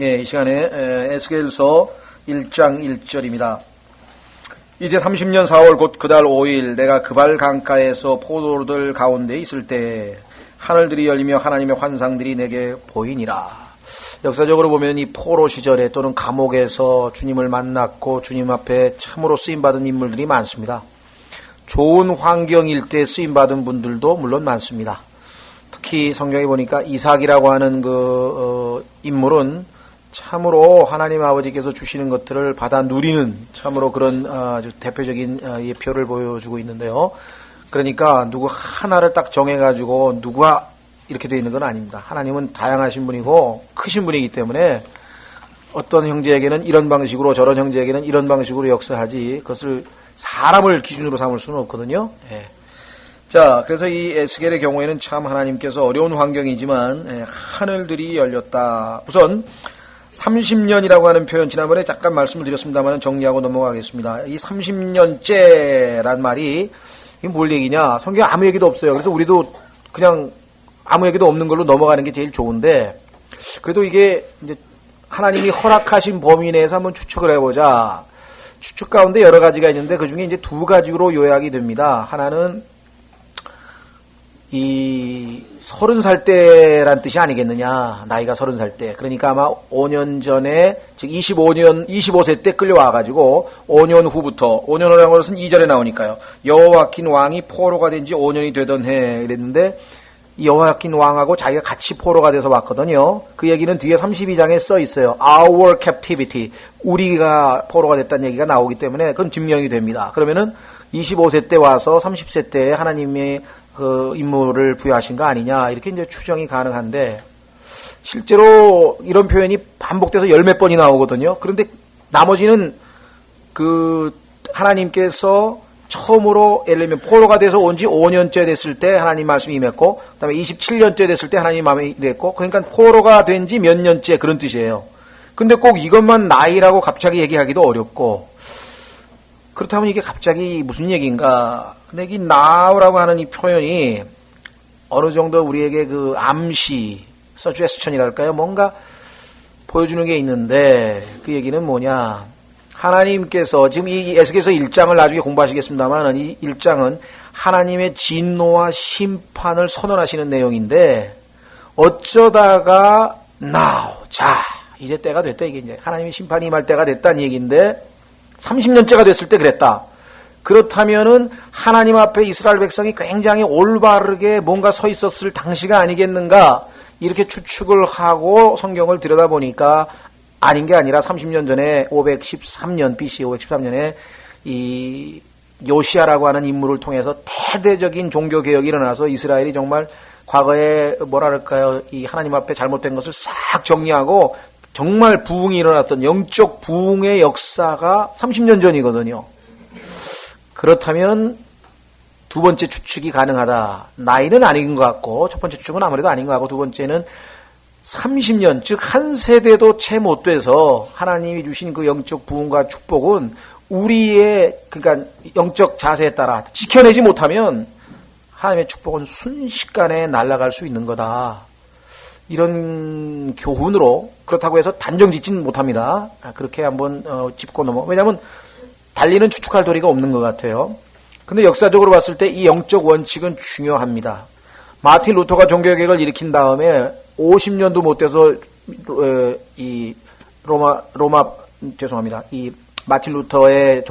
예, 이 시간에 에스겔서 1장 1절입니다. 이제 30년 4월 곧 그달 5일 내가 그발 강가에서 포도들 가운데 있을 때 하늘들이 열리며 하나님의 환상들이 내게 보이니라. 역사적으로 보면 이 포로 시절에 또는 감옥에서 주님을 만났고 주님 앞에 참으로 쓰임받은 인물들이 많습니다. 좋은 환경일 때 쓰임받은 분들도 물론 많습니다. 특히 성경에 보니까 이삭이라고 하는 인물은 참으로 하나님 아버지께서 주시는 것들을 받아 누리는 참으로 그런 아주 대표적인 예표를 보여주고 있는데요. 그러니까 누구 하나를 딱 정해가지고 누가 이렇게 되어 있는 건 아닙니다. 하나님은 다양하신 분이고 크신 분이기 때문에 어떤 형제에게는 이런 방식으로 저런 형제에게는 이런 방식으로 역사하지 그것을 사람을 기준으로 삼을 수는 없거든요. 예. 자, 그래서 이 에스겔의 경우에는 참 하나님께서 어려운 환경이지만 하늘들이 열렸다. 우선 30년이라고 하는 표현 지난번에 잠깐 말씀을 드렸습니다만 정리하고 넘어가겠습니다. 이 30년째란 말이 이게 뭘 얘기냐? 성경에 아무 얘기도 없어요. 그래서 우리도 그냥 아무 얘기도 없는 걸로 넘어가는 게 제일 좋은데 그래도 이게 이제 하나님이 허락하신 범위 내에서 한번 추측을 해보자. 추측 가운데 여러 가지가 있는데 그 중에 이제 두 가지로 요약이 됩니다. 하나는 이 30살 때란 뜻이 아니겠느냐. 나이가 30살 때. 그러니까 아마 5년 전에, 즉 25세 때 끌려와가지고 5년 후부터, 5년 후라는 것은 2절에 나오니까요. 여호야킨 왕이 포로가 된 지 5년이 되던 해 이랬는데 이 여호야킨 왕하고 자기가 같이 포로가 돼서 왔거든요. 그 얘기는 뒤에 32장에 써 있어요. Our captivity. 우리가 포로가 됐다는 얘기가 나오기 때문에 그건 증명이 됩니다. 그러면은 25세 때 와서 30세 때에 하나님의 그 임무를 부여하신 거 아니냐 이렇게 이제 추정이 가능한데 실제로 이런 표현이 반복돼서 열 몇 번이 나오거든요. 그런데 나머지는 그 하나님께서 처음으로 예를 들면 포로가 돼서 온 지 5년째 됐을 때 하나님 말씀이 임했고 그다음에 27년째 됐을 때 하나님 마음이 임했고 그러니까 포로가 된 지 몇 년째 그런 뜻이에요. 근데 꼭 이것만 나이라고 갑자기 얘기하기도 어렵고 그렇다면 이게 갑자기 무슨 얘기인가? 근데 이 now라고 하는 이 표현이 어느 정도 우리에게 그 암시, suggestion이랄까요? 뭔가 보여주는 게 있는데 그 얘기는 뭐냐? 하나님께서 지금 이 에스겔서 1장을 나중에 공부하시겠습니다만 이 1장은 하나님의 진노와 심판을 선언하시는 내용인데 어쩌다가 now, 자 이제 때가 됐다 이게 이제 하나님의 심판이 임할 때가 됐다는 얘기인데 30년째가 됐을 때 그랬다. 그렇다면은 하나님 앞에 이스라엘 백성이 굉장히 올바르게 뭔가 서 있었을 당시가 아니겠는가 이렇게 추측을 하고 성경을 들여다보니까 아닌 게 아니라 30년 전에 513년 BC 513년에 이 요시아라고 하는 인물을 통해서 대대적인 종교개혁이 일어나서 이스라엘이 정말 과거에 뭐랄까요 이 하나님 앞에 잘못된 것을 싹 정리하고 정말 부흥이 일어났던 영적 부흥의 역사가 30년 전이거든요. 그렇다면 두 번째 추측이 가능하다. 나이는 아닌 것 같고 첫 번째 추측은 아무래도 아닌 것 같고 두 번째는 30년 즉 한 세대도 채 못 돼서 하나님이 주신 그 영적 부흥과 축복은 우리의 그러니까 영적 자세에 따라 지켜내지 못하면 하나님의 축복은 순식간에 날아갈 수 있는 거다. 이런 교훈으로 그렇다고 해서 단정 짓지는 못합니다. 그렇게 한번 짚고 넘어. 왜냐하면 달리는 추측할 도리가 없는 것 같아요. 근데 역사적으로 봤을 때 이 영적 원칙은 중요합니다. 마틴 루터가 종교개혁을 일으킨 다음에 50년도 못 돼서 이 이 마틴 루터의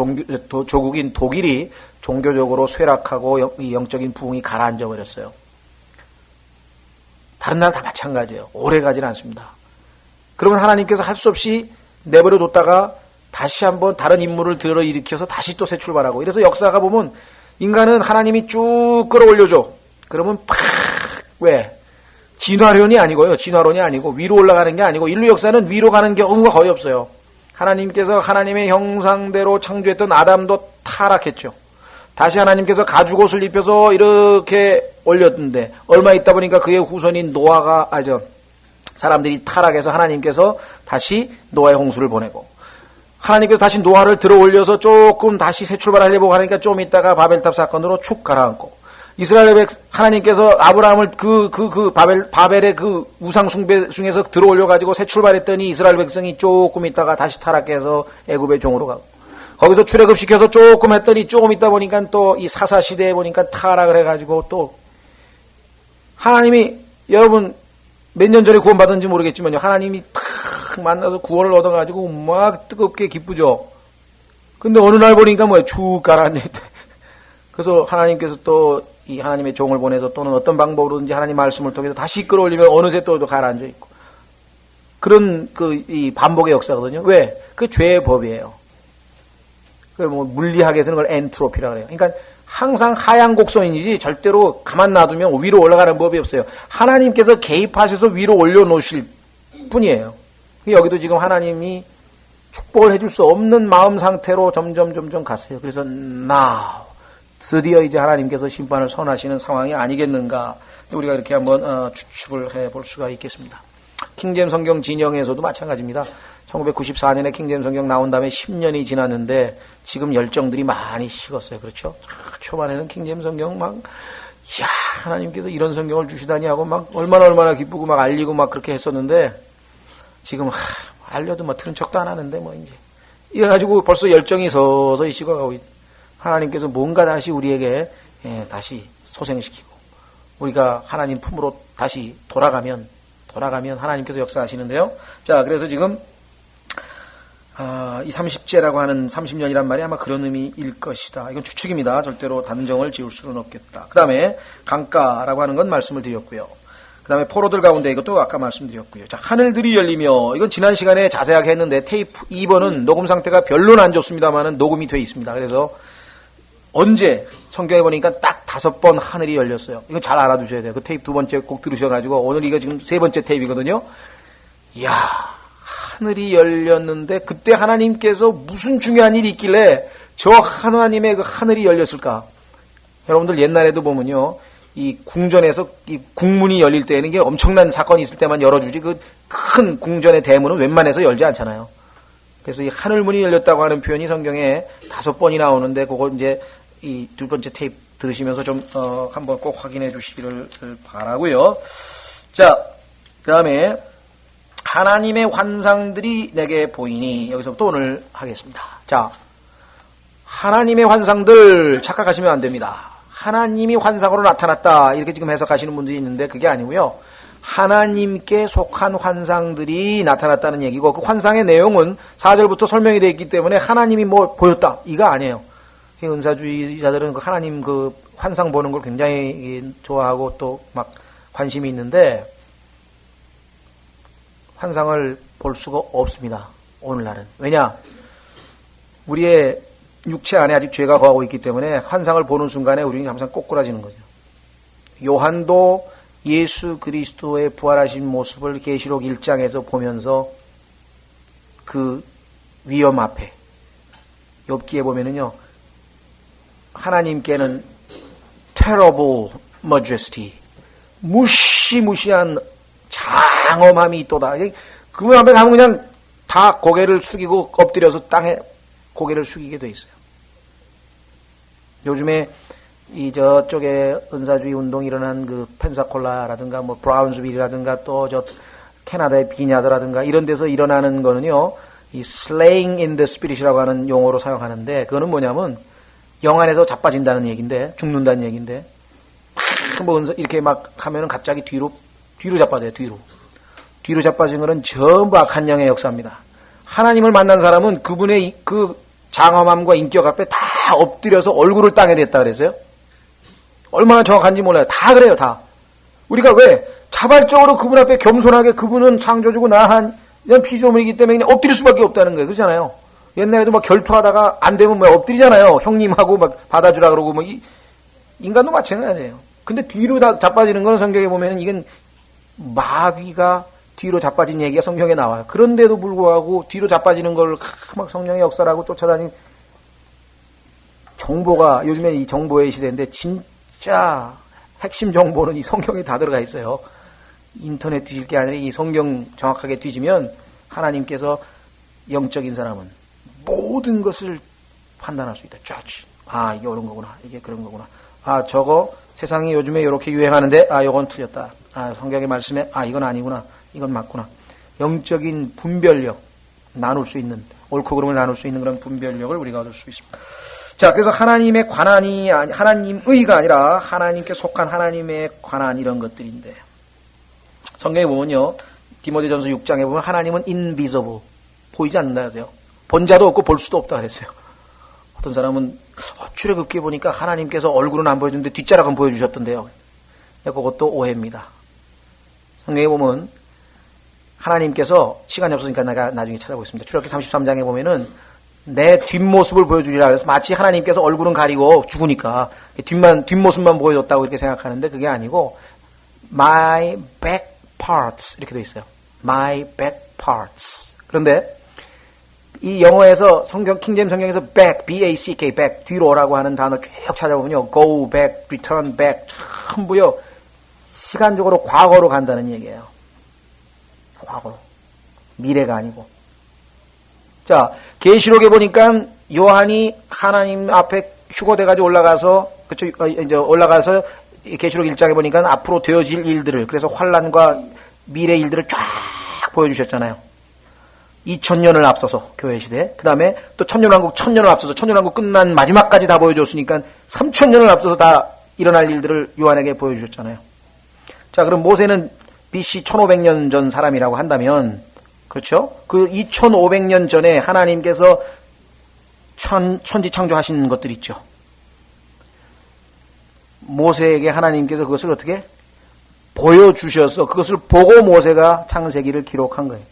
조국인 독일이 종교적으로 쇠락하고 이 영적인 부흥이 가라앉아 버렸어요. 다른 나라 다 마찬가지예요. 오래 가지는 않습니다. 그러면 하나님께서 할 수 없이 내버려 뒀다가 다시 한번 다른 인물을 들어 일으켜서 다시 또 새 출발하고 이래서 역사가 보면 인간은 하나님이 쭉 끌어올려줘. 그러면 팍 왜? 진화론이 아니고요. 진화론이 아니고 위로 올라가는 게 아니고 인류 역사는 위로 가는 경우가 거의 없어요. 하나님께서 하나님의 형상대로 창조했던 아담도 타락했죠. 다시 하나님께서 가죽옷을 입혀서 이렇게 올렸는데 얼마 있다 보니까 그의 후손인 노아가 사람들이 타락해서 하나님께서 다시 노아의 홍수를 보내고 하나님께서 다시 노아를 들어 올려서 조금 다시 새 출발하려고 하니까 좀 있다가 바벨탑 사건으로 축 가라앉고 이스라엘 하나님께서 아브라함을 바벨의 그 우상 숭배 중에서 들어올려가지고 새 출발했더니 이스라엘 백성이 조금 있다가 다시 타락해서 애굽의 종으로 가고, 거기서 출애굽시켜서 조금 했더니 조금 있다 보니까 또 이 사사 시대에 보니까 타락을 해가지고 또 하나님이, 여러분 몇 년 전에 구원받은지 모르겠지만요, 하나님이 탁 만나서 구원을 얻어가지고 막 뜨겁게 기쁘죠. 근데 어느 날 보니까 뭐야, 쭉 가라앉아 있대. 그래서 하나님께서 또 이 하나님의 종을 보내서 또는 어떤 방법으로든지 하나님 말씀을 통해서 다시 끌어올리면 어느새 또 가라앉아 있고, 그런 이 반복의 역사거든요. 왜? 그 죄의 법이에요. 그 뭐 물리학에서는 그걸 엔트로피라고 해요. 그러니까 항상 하향 곡선이지 절대로 가만 놔두면 위로 올라가는 법이 없어요. 하나님께서 개입하셔서 위로 올려놓으실 뿐이에요. 여기도 지금 하나님이 축복을 해줄 수 없는 마음 상태로 점점 갔어요. 그래서 now 드디어 이제 하나님께서 심판을 선하시는 상황이 아니겠는가, 우리가 이렇게 한번 추측을 해볼 수가 있겠습니다. 킹제임 성경 진영에서도 마찬가지입니다. 1994년에 킹제임 성경 나온 다음에 10년이 지났는데 지금 열정들이 많이 식었어요. 그렇죠? 초반에는 킹제임 성경 막, 이야, 하나님께서 이런 성경을 주시다니 하고 막 얼마나 기쁘고 막 알리고 막 그렇게 했었는데, 지금 알려도 뭐 들은 척도 안 하는데 뭐 이제 이래가지고 벌써 열정이 서서히 식어가고 있. 하나님께서 뭔가 다시 우리에게 다시 소생시키고 우리가 하나님 품으로 다시 돌아가면 하나님께서 역사하시는데요. 자, 그래서 지금 이 30제라고 하는 30년이란 말이 아마 그런 의미일 것이다. 이건 추측입니다. 절대로 단정을 지을 수는 없겠다. 그 다음에 강가라고 하는 건 말씀을 드렸고요. 그 다음에 포로들 가운데 이것도 아까 말씀드렸고요. 자, 하늘들이 열리며, 이건 지난 시간에 자세하게 했는데 테이프 2번은 녹음 상태가 별로는 안 좋습니다만은 녹음이 돼 있습니다. 그래서 언제 성경에 보니까 딱 5번 하늘이 열렸어요. 이거 잘 알아두셔야 돼요. 그 테이프 2번째 꼭 들으셔가지고, 오늘 이거 지금 3번째 테이프거든요. 이야, 하늘이 열렸는데 그때 하나님께서 무슨 중요한 일이 있길래 저 하나님의 그 하늘이 열렸을까? 여러분들 옛날에도 보면요, 이 궁전에서 이 국문이 열릴 때에는 이게 엄청난 사건이 있을 때만 열어주지, 그 큰 궁전의 대문은 웬만해서 열지 않잖아요. 그래서 이 하늘문이 열렸다고 하는 표현이 성경에 5번이 나오는데, 그거 이제 이 2번째 테이프 들으시면서 좀 한번 꼭 확인해 주시기를 바라고요. 자, 그 다음에 하나님의 환상들이 내게 보이니, 여기서부터 오늘 하겠습니다. 자, 하나님의 환상들 착각하시면 안 됩니다. 하나님이 환상으로 나타났다 이렇게 지금 해석하시는 분들이 있는데, 그게 아니고요, 하나님께 속한 환상들이 나타났다는 얘기고, 그 환상의 내용은 4절부터 설명이 되어 있기 때문에 하나님이 뭐 보였다 이거 아니에요. 은사주의자들은 그 하나님 그 환상 보는 걸 굉장히 좋아하고 또 막 관심이 있는데, 환상을 볼 수가 없습니다. 오늘날은. 왜냐? 우리의 육체 안에 아직 죄가 거하고 있기 때문에 환상을 보는 순간에 우리는 항상 꼬꾸라지는 거죠. 요한도 예수 그리스도의 부활하신 모습을 계시록 1장에서 보면서 그 위험 앞에, 욥기에 보면은요, 하나님께는 terrible majesty, 무시무시한 장엄함이 있도다. 그분 앞에 가면 그냥 다 고개를 숙이고 엎드려서 땅에 고개를 숙이게 돼 있어요. 요즘에 이 저쪽에 은사주의 운동이 일어난 그 펜사콜라라든가 뭐 브라운스빌이라든가 또 저 캐나다의 비냐드라든가 이런 데서 일어나는 거는요, 이 slaying in the spirit이라고 하는 용어로 사용하는데, 그거는 뭐냐면 영 안에서 자빠진다는 얘기인데, 죽는다는 얘기인데, 뭐 이렇게 막 하면은 갑자기 뒤로 자빠져요. 뒤로 자빠진 거는 전부 악한 영의 역사입니다. 하나님을 만난 사람은 그분의 그 장엄함과 인격 앞에 다 엎드려서 얼굴을 땅에 댔다 그랬어요. 얼마나 정확한지 몰라요. 다 그래요, 다. 우리가 왜 자발적으로 그분 앞에 겸손하게, 그분은 창조주고 나한 피조물이기 때문에 그냥 엎드릴 수밖에 없다는 거예요. 그렇잖아요. 옛날에도 막 결투하다가 안 되면 뭐 엎드리잖아요. 형님하고 막 받아주라 그러고, 뭐 인간도 마찬가지예요. 근데 뒤로 자빠지는 건 성경에 보면은 이건 마귀가 뒤로 자빠진 얘기가 성경에 나와요. 그런데도 불구하고 뒤로 자빠지는 걸 막 성령의 역사라고 쫓아다니는, 정보가, 요즘에 이 정보의 시대인데 진짜 핵심 정보는 이 성경에 다 들어가 있어요. 인터넷 뒤질 게 아니라 이 성경 정확하게 뒤지면 하나님께서 영적인 사람은 모든 것을 판단할 수 있다. judge. 아, 이게 옳은 거구나. 이게 그런 거구나. 아, 저거 세상이 요즘에 이렇게 유행하는데, 아, 요건 틀렸다. 아, 성경의 말씀에, 아, 이건 아니구나. 이건 맞구나. 영적인 분별력, 나눌 수 있는, 옳고 그름을 나눌 수 있는 그런 분별력을 우리가 얻을 수 있습니다. 자, 그래서 하나님의 관한이, 하나님의가 아니라 하나님께 속한 하나님의 관한 이런 것들인데, 성경에 보면요, 디모데전서 6장에 보면 하나님은 invisible, 보이지 않는다 하세요. 본 자도 없고 볼 수도 없다 그랬어요. 어떤 사람은 출애굽기에 보니까 하나님께서 얼굴은 안 보여주는데 뒷자락은 보여주셨던데요. 그것도 오해입니다. 성경에 보면 하나님께서, 시간이 없으니까 내가 나중에 찾아보겠습니다. 출애굽기 33장에 보면은 내 뒷모습을 보여주리라 그래서 마치 하나님께서 얼굴은 가리고 죽으니까 뒷모습만 보여줬다고 이렇게 생각하는데 그게 아니고 my back parts 이렇게 되어 있어요. my back parts. 그런데 이 영어에서 성경 킹제임 성경에서 back, B-A-C-K, back 뒤로 오라고 하는 단어 쭉 찾아보면요, go back, return back 전부요 시간적으로 과거로 간다는 얘기예요. 과거로, 미래가 아니고. 자, 계시록에 보니까 요한이 하나님 앞에 휴거돼가지고 올라가서 그쵸, 이제 올라가서 계시록 1장에 보니까 앞으로 되어질 일들을, 그래서 환란과 미래 일들을 쫙 보여주셨잖아요. 2000년을 앞서서 교회 시대, 그 다음에 또 천년왕국 1000년을 앞서서 천년왕국 끝난 마지막까지 다 보여줬으니까 3000년을 앞서서 다 일어날 일들을 요한에게 보여주셨잖아요. 자, 그럼 모세는 BC 1500년 전 사람이라고 한다면, 그렇죠? 그 2500년 전에 하나님께서 천지 창조하신 것들 있죠. 모세에게 하나님께서 그것을 어떻게 보여주셔서 그것을 보고 모세가 창세기를 기록한 거예요.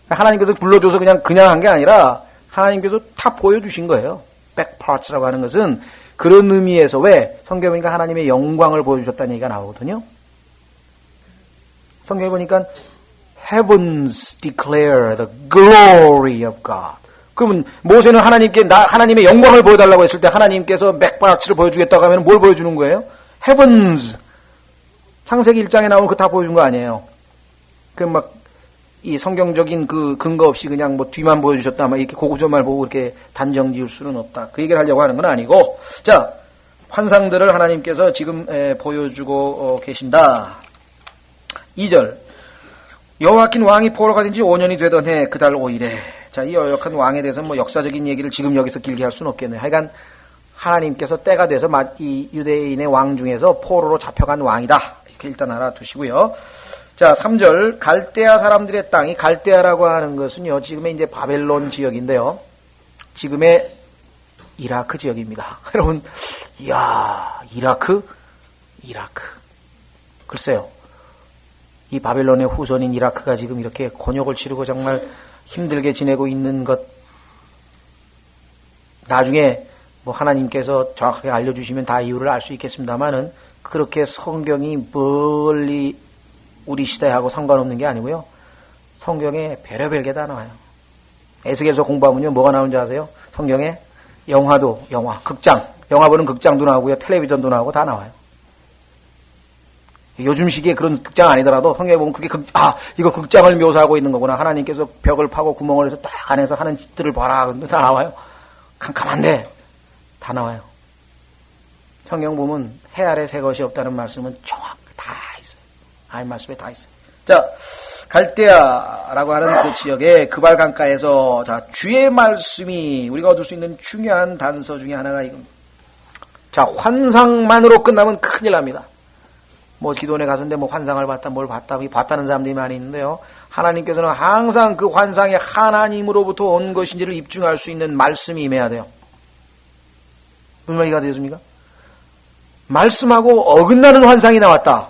하나님께서 불러줘서 그냥 한 게 아니라 하나님께서 다 보여주신 거예요. 백파츠라고 하는 것은 그런 의미에서, 왜? 성경에 보니까 하나님의 영광을 보여주셨다는 얘기가 나오거든요. 성경에 보니까 Heavens declare the glory of God. 그러면 모세는 하나님께 하나님의 영광을 보여달라고 했을 때 하나님께서 백파츠를 보여주겠다고 하면 뭘 보여주는 거예요? Heavens. 창세기 1장에 나오는 그거 다 보여준 거 아니에요. 이 성경적인 그 근거 없이 그냥 뭐 뒤만 보여주셨다, 막 이렇게 고구절만 보고 이렇게 단정 지을 수는 없다. 그 얘기를 하려고 하는 건 아니고, 자, 환상들을 하나님께서 지금 보여주고 계신다. 2절. 여호야킨 왕이 포로가 된 지 5년이 되던 해 그달 5일에. 자, 이 여호야킨 왕에 대해서는 뭐 역사적인 얘기를 지금 여기서 길게 할 수는 없겠네요. 하여간 하나님께서 때가 돼서 이 유대인의 왕 중에서 포로로 잡혀간 왕이다. 이렇게 일단 알아두시고요. 자, 3절. 갈대아 사람들의 땅이, 갈대아라고 하는 것은요, 지금의 이제 바벨론 지역인데요. 지금의 이라크 지역입니다. 여러분, 이야, 이라크? 글쎄요. 이 바벨론의 후손인 이라크가 지금 이렇게 곤욕을 치르고 정말 힘들게 지내고 있는 것, 나중에 뭐 하나님께서 정확하게 알려주시면 다 이유를 알 수 있겠습니다만은, 그렇게 성경이 멀리 우리 시대하고 상관없는 게 아니고요. 성경에 별의별 게 다 나와요. 에스겔서 공부하면요, 뭐가 나오는지 아세요? 성경에 영화, 극장, 영화 보는 극장도 나오고요, 텔레비전도 나오고 다 나와요. 요즘 시기에 그런 극장 아니더라도 성경에 보면 그게 이거 극장을 묘사하고 있는 거구나. 하나님께서 벽을 파고 구멍을 해서 딱 안에서 하는 짓들을 봐라. 다 나와요. 캄캄한데 다 나와요. 성경 보면 해 아래 새 것이 없다는 말씀은 정확히 다 있어요. 하나님 말씀에 다 있어요. 자, 갈대아라고 하는 그 지역의 그발강가에서, 자, 주의 말씀이 우리가 얻을 수 있는 중요한 단서 중에 하나가 이겁니다. 자, 환상만으로 끝나면 큰일 납니다. 뭐 기도원에 갔는데 뭐 환상을 봤다, 뭘 봤다, 봤다는 사람들이 많이 있는데요. 하나님께서는 항상 그 환상이 하나님으로부터 온 것인지를 입증할 수 있는 말씀이 임해야 돼요. 무슨 말이가 되겠습니까? 말씀하고 어긋나는 환상이 나왔다.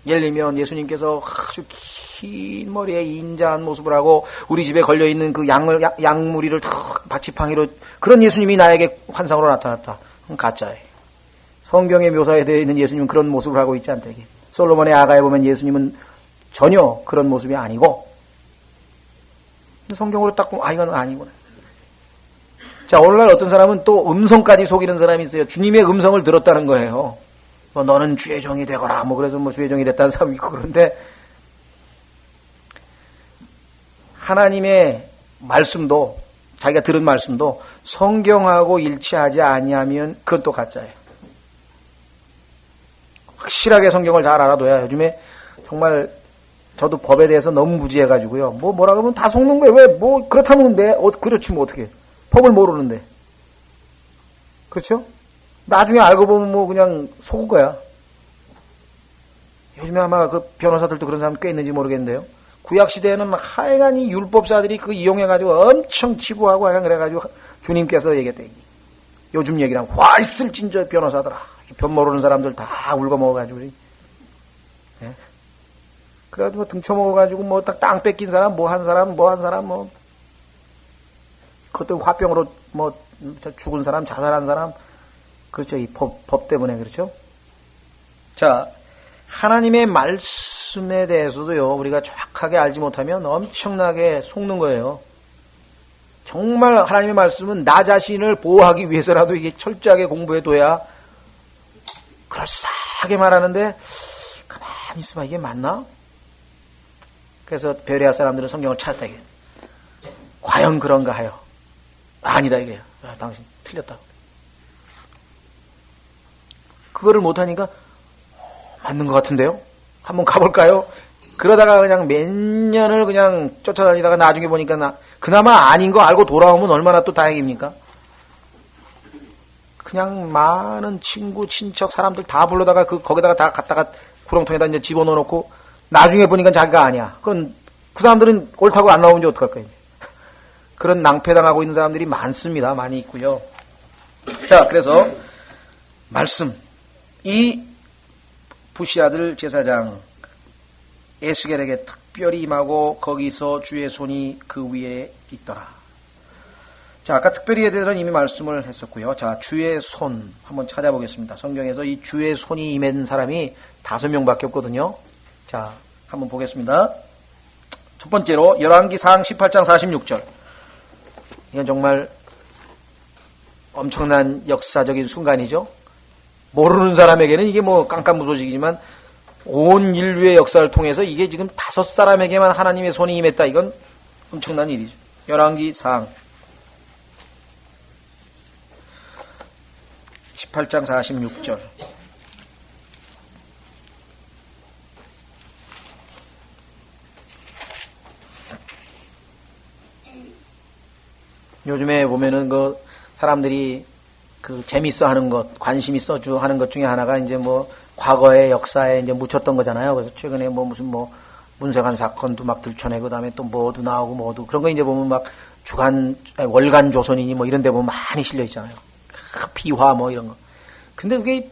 예를 들면 예수님께서 아주 긴 머리에 인자한 모습을 하고 우리 집에 걸려있는 그 양무리를 탁 지팡이로, 그런 예수님이 나에게 환상으로 나타났다. 그건 가짜예요. 성경에 묘사에 되어 있는 예수님은 그런 모습을 하고 있지 않다. 솔로몬의 아가에 보면 예수님은 전혀 그런 모습이 아니고, 성경으로 딱 보면 이건 아니구나. 자, 오늘날 어떤 사람은 또 음성까지 속이는 사람이 있어요. 주님의 음성을 들었다는 거예요. 뭐 너는 주의 종이 되거라. 뭐 그래서 뭐 주의 종이 됐다는 사람이 있고, 그런데 하나님의 말씀도, 자기가 들은 말씀도 성경하고 일치하지 아니하면 그건 또 가짜예요. 확실하게 성경을 잘 알아둬야. 요즘에 정말 저도 법에 대해서 너무 무지해가지고요. 뭐라 그러면 다 속는 거예요. 왜, 그렇다면 근데, 그렇지, 어떻게. 법을 모르는데. 그렇죠? 나중에 알고 보면 그냥 속을 거야. 요즘에 아마 그 변호사들도 그런 사람 꽤 있는지 모르겠는데요. 구약시대에는 하여간이 율법사들이 그거 이용해가지고 엄청 치부하고 하여간 그래가지고 주님께서 얘기했대. 요즘 얘기랑 훨씬 진저 변호사들아. 변 모르는 사람들 다 울고 먹어가지고. 예? 그래가지고 등쳐먹어가지고 딱 땅 뺏긴 사람, 한 사람, 그것도 화병으로 죽은 사람, 자살한 사람. 그렇죠. 이 법 때문에 그렇죠. 자, 하나님의 말씀에 대해서도요, 우리가 정확하게 알지 못하면 엄청나게 속는 거예요. 정말 하나님의 말씀은 나 자신을 보호하기 위해서라도 이게 철저하게 공부해둬야 그럴싸하게 말하는데, 가만히 있으면 이게 맞나? 그래서 베레아 사람들은 성경을 찾았다, 이게. 과연 그런가 하여. 아니다, 이게요. 당신 틀렸다. 그거를 못하니까, 맞는 것 같은데요? 한번 가볼까요? 그러다가 그냥 몇 년을 그냥 쫓아다니다가 나중에 보니까 그나마 아닌 거 알고 돌아오면 얼마나 또 다행입니까? 그냥 많은 친구, 친척, 사람들 다 불러다가 거기다가 다 갖다가 구렁텅에다 이제 집어넣어 놓고 나중에 보니까 자기가 아니야. 그럼 그 사람들은 옳다고 안 나오면 어떡할 거예요? 그런 낭패당하고 있는 사람들이 많습니다. 많이 있고요. 자, 그래서 말씀. 이 부시 아들 제사장 에스겔에게 특별히 임하고 거기서 주의 손이 그 위에 있더라. 자, 아까 특별히에 대해서는 이미 말씀을 했었고요. 자, 주의 손 한번 찾아보겠습니다. 성경에서 이 주의 손이 임한 사람이 5명밖에 없거든요. 자, 한번 보겠습니다. 첫 번째로 열왕기상 18장 46절. 이건 정말 엄청난 역사적인 순간이죠. 모르는 사람에게는 이게 깜깜무소식이지만 온 인류의 역사를 통해서 이게 지금 5사람에게만 하나님의 손이 임했다. 이건 엄청난 일이죠. 열왕기상 18장 46절. 요즘에 보면은 사람들이 재밌어 하는 것, 관심 있어 하는 것 중에 하나가 이제 과거의 역사에 이제 묻혔던 거잖아요. 그래서 최근에 무슨 문세관 사건도 막 들춰내고, 그 다음에 또 뭐도 나오고 그런 거 이제 보면 막 월간 조선이니 이런 데 보면 많이 실려 있잖아요. 비화 이런 거. 근데 그게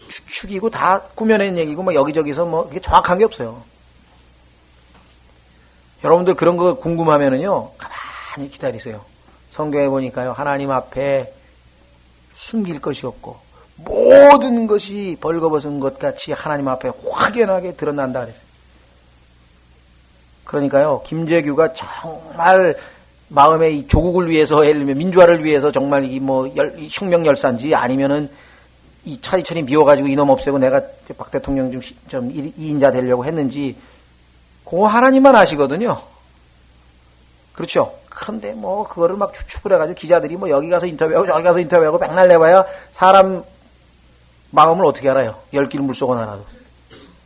추측이고 다 꾸며낸 얘기고 여기저기서 그게 정확한 게 없어요. 여러분들 그런 거 궁금하면은요, 가만히 기다리세요. 성경에 보니까요, 하나님 앞에 숨길 것이 없고 모든 것이 벌거벗은 것 같이 하나님 앞에 확연하게 드러난다 그랬어요. 그러니까요, 김재규가 정말 마음의 이 조국을 위해서, 예를 들면 민주화를 위해서 정말 혁명열사인지 아니면은 이 차리차리 미워가지고 이놈 없애고 내가 박 대통령 좀 2인자 되려고 했는지 그거 하나님만 아시거든요. 그렇죠? 그런데 그거를 막 추측을 해가지고 기자들이 여기 가서 인터뷰하고 저기 가서 인터뷰하고 백날 내봐야 사람 마음을 어떻게 알아요? 열길 물속은 하나도.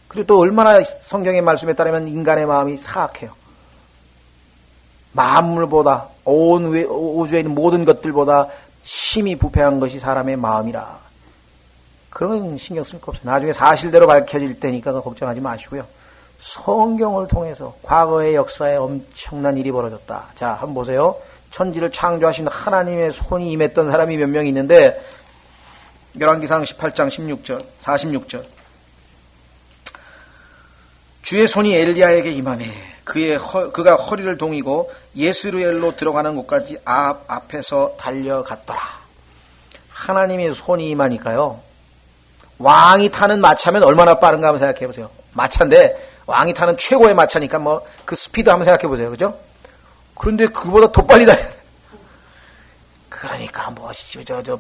그리고 또 얼마나 성경의 말씀에 따르면 인간의 마음이 사악해요. 만물보다 온 우주에 있는 모든 것들보다 심히 부패한 것이 사람의 마음이라. 그런 건 신경 쓸 거 없어요. 나중에 사실대로 밝혀질 때니까 걱정하지 마시고요. 성경을 통해서 과거의 역사에 엄청난 일이 벌어졌다. 자, 한번 보세요. 천지를 창조하신 하나님의 손이 임했던 사람이 몇 명 있는데 열왕기상 18장 16절, 46절. 주의 손이 엘리야에게 임하매 그가 허리를 동이고 예스루엘로 들어가는 곳까지 앞에서 달려갔더라. 하나님의 손이 임하니까요. 왕이 타는 마차면 얼마나 빠른가 한번 생각해 보세요. 마차인데 왕이 타는 최고의 마차니까 그 스피드 한번 생각해 보세요. 그죠? 그런데 그보다 더 빨리 달려. 그러니까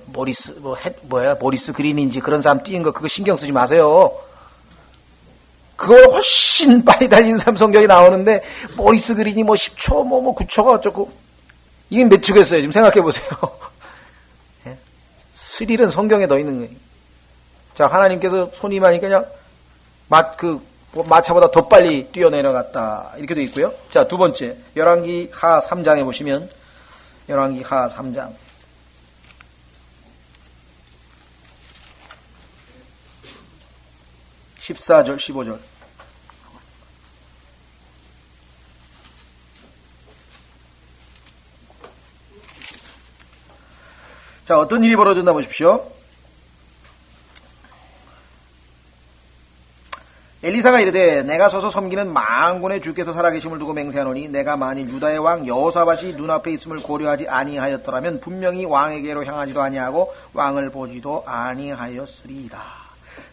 모리스 그린인지 그런 사람 뛰는 거 그거 신경 쓰지 마세요. 그거 훨씬 빨리 달리는 사람 성경에 나오는데 모리스 그린이 10초 9초가 어쩌고 이게 몇 초겠어요. 지금 생각해 보세요. 예? 스릴은 성경에 더 있는 거예요. 자, 하나님께서 손이 임하니까 그냥 마차보다 더 빨리 뛰어내려갔다. 이렇게 돼 있고요. 자, 두 번째. 열왕기 하 3장에 보시면, 열왕기 하 3장. 14절, 15절. 자, 어떤 일이 벌어졌나 보십시오. 엘리사가 이르되 내가 서서 섬기는 만군의 주께서 살아계심을 두고 맹세하노니 내가 만일 유다의 왕 여호사밧이 눈앞에 있음을 고려하지 아니하였더라면 분명히 왕에게로 향하지도 아니하고 왕을 보지도 아니하였으리이다.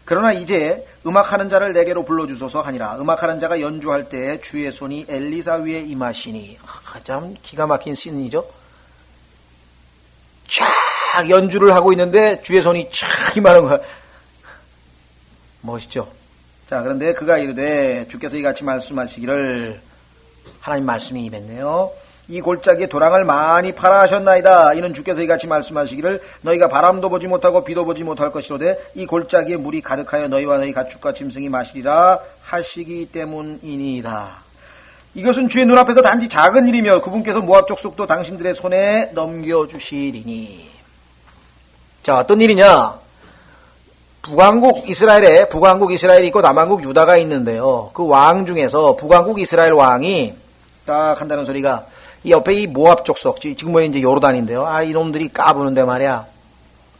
그러나 이제 음악하는 자를 내게로 불러주소서 하니라. 음악하는 자가 연주할 때 주의 손이 엘리사 위에 임하시니. 참 기가 막힌 씬이죠. 쫙 연주를 하고 있는데 주의 손이 쫙 임하는 거야. 멋있죠. 자, 그런데 그가 이르되 주께서 이같이 말씀하시기를, 하나님 말씀이 임했네요. 이 골짜기에 도랑을 많이 팔아 하셨나이다. 이는 주께서 이같이 말씀하시기를 너희가 바람도 보지 못하고 비도 보지 못할 것이로되 이 골짜기에 물이 가득하여 너희와 너희 가축과 짐승이 마시리라 하시기 때문이니이다. 이것은 주의 눈앞에서 단지 작은 일이며 그분께서 모압 족속도 당신들의 손에 넘겨주시리니. 자, 어떤 일이냐? 북왕국 이스라엘이 있고 남왕국 유다가 있는데요. 그 왕 중에서 북왕국 이스라엘 왕이 딱 한다는 소리가 이 옆에 이 모압 족속, 지금 이제 요르단인데요. 이놈들이 까부는데 말이야.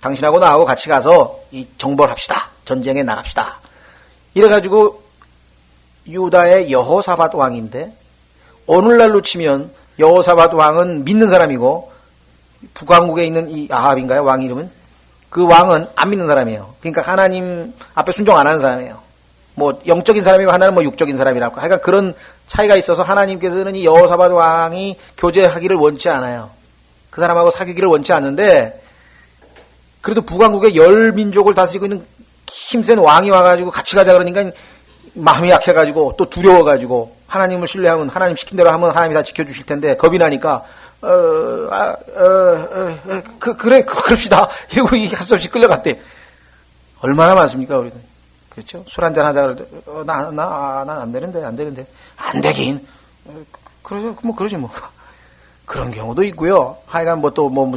당신하고 나하고 같이 가서 이 정벌 합시다. 전쟁에 나갑시다. 이래가지고 유다의 여호사밧 왕인데, 오늘날로 치면 여호사밧 왕은 믿는 사람이고, 북왕국에 있는 이 아합인가요? 왕 이름은? 그 왕은 안 믿는 사람이에요. 그러니까 하나님 앞에 순종 안 하는 사람이에요. 뭐 영적인 사람이고 하나는 뭐 육적인 사람이라고. 하여간 그런 차이가 있어서 하나님께서는 이 여호사밧 왕이 교제하기를 원치 않아요. 그 사람하고 사귀기를 원치 않는데, 그래도 북왕국의 10민족을 다스리고 있는 힘센 왕이 와가지고 같이 가자 그러니까 마음이 약해가지고 또 두려워가지고, 하나님을 신뢰하면 하나님 시킨 대로 하면 하나님이 다 지켜주실 텐데 겁이 나니까 그래, 그럽시다. 이러고 할 수 없이 끌려갔대. 얼마나 많습니까, 우리는. 그렇죠? 술 한잔 하자 그러는데, 난 안 되는데. 안 되긴. 그러지 뭐. 그런 경우도 있고요. 하여간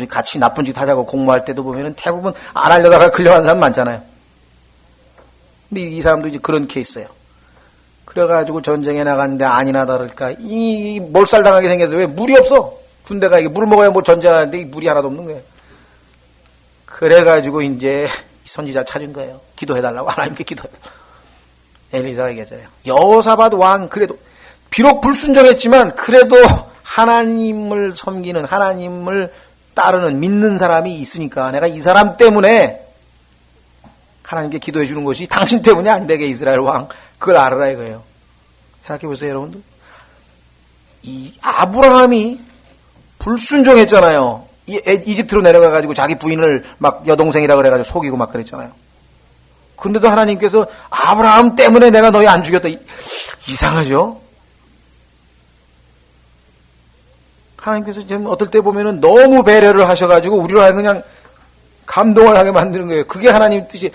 같이 나쁜 짓 하자고 공모할 때도 보면은 대부분 안 하려다가 끌려간 사람 많잖아요. 근데 이 사람도 이제 그런 케이스예요. 그래가지고 전쟁에 나갔는데 아니나 다를까, 이 몰살당하게 생겨서 왜 물이 없어? 군대가 이게 물 먹어야 뭐 전쟁하는데 물이 하나도 없는 거예요. 그래가지고 이제 선지자 찾은 거예요. 기도해달라고, 하나님께 기도해달라고. 엘리사가 얘기하잖아요. 여호사밧 왕, 그래도 비록 불순종했지만 그래도 하나님을 섬기는, 하나님을 따르는, 믿는 사람이 있으니까 내가 이 사람 때문에 하나님께 기도해 주는 것이 당신 때문이 아닌데, 이스라엘 왕, 그걸 알아라 이거예요. 생각해 보세요, 여러분들. 이 아브라함이 불순종했잖아요. 이집트로 내려가가지고 자기 부인을 막 여동생이라 그래가지고 속이고 막 그랬잖아요. 근데도 하나님께서 아브라함 때문에 내가 너희 안 죽였다. 이상하죠? 하나님께서 지금 어떨 때 보면은 너무 배려를 하셔가지고 우리로 하여금 그냥 감동을 하게 만드는 거예요. 그게 하나님 뜻이.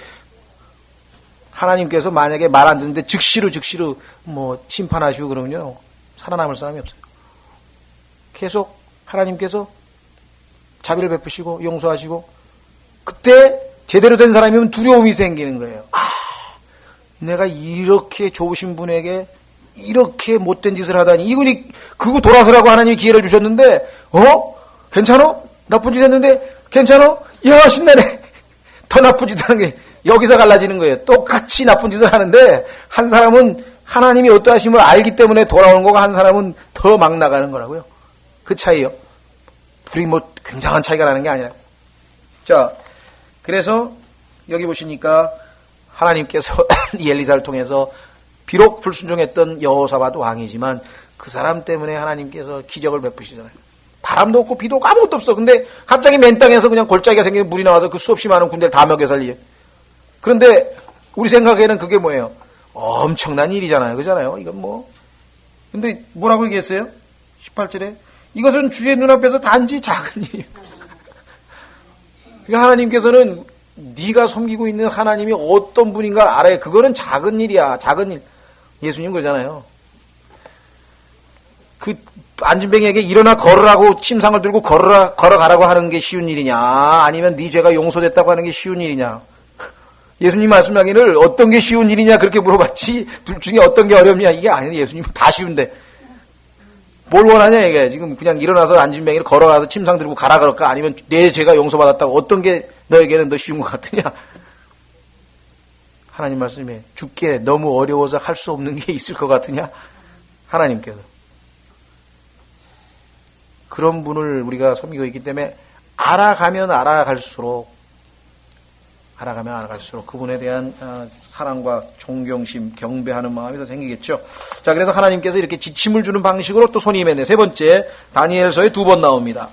하나님께서 만약에 말 안 듣는데 즉시로 뭐 심판하시고 그러면요, 살아남을 사람이 없어요. 계속 하나님께서 자비를 베푸시고 용서하시고, 그때 제대로 된 사람이면 두려움이 생기는 거예요. 내가 이렇게 좋으신 분에게 이렇게 못된 짓을 하다니, 이분이 그거 돌아서라고 하나님이 기회를 주셨는데, 괜찮어? 나쁜 짓 했는데 괜찮어? 야, 신나네. 더 나쁜 짓 하는 게 여기서 갈라지는 거예요. 똑같이 나쁜 짓을 하는데 한 사람은 하나님이 어떠하심을 알기 때문에 돌아오는 거고, 한 사람은 더 막 나가는 거라고요. 그 차이요. 둘이 뭐 굉장한 차이가 나는 게 아니라. 자, 그래서 여기 보시니까 하나님께서 이 엘리사를 통해서 비록 불순종했던 여호사밧 왕이지만 그 사람 때문에 하나님께서 기적을 베푸시잖아요. 바람도 없고 비도 없고 아무것도 없어. 근데 갑자기 맨 땅에서 그냥 골짜기가 생기면 물이 나와서 그 수없이 많은 군대를 다 먹여 살리죠. 그런데 우리 생각에는 그게 뭐예요? 엄청난 일이잖아요. 그잖아요. 이건 뭐. 근데 뭐라고 얘기했어요? 18절에 이것은 주의 눈앞에서 단지 작은 일이에요. 그러니까 하나님께서는 네가 섬기고 있는 하나님이 어떤 분인가 알아야. 그거는 작은 일이야. 작은 일. 예수님 그러잖아요. 그 안진뱅이에게 일어나 걸으라고 침상을 들고 걸어가라고 하는 게 쉬운 일이냐, 아니면 네 죄가 용서됐다고 하는 게 쉬운 일이냐. 예수님 말씀하기를 어떤 게 쉬운 일이냐 그렇게 물어봤지, 둘 중에 어떤 게 어렵냐 이게 아니에요. 예수님 다 쉬운데 뭘 원하냐 이게. 지금 그냥 일어나서 안진뱅이를 걸어가서 침상 들고 가라 그럴까, 아니면 내 죄가 용서받았다고 어떤 게 너에게는 더 쉬운 것 같으냐. 하나님 말씀에 죽게 너무 어려워서 할 수 없는 게 있을 것 같으냐. 하나님께서 그런 분을 우리가 섬기고 있기 때문에 알아가면 알아갈수록 그분에 대한 사랑과 존경심, 경배하는 마음이 더 생기겠죠. 자, 그래서 하나님께서 이렇게 지침을 주는 방식으로 또 손이 임했네. 세 번째, 다니엘서에 2번 나옵니다.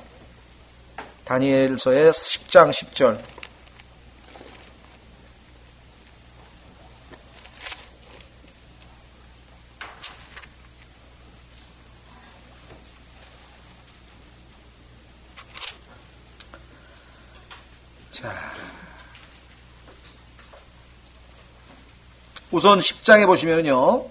다니엘서의 10장 10절. 자, 우선 10장에 보시면요,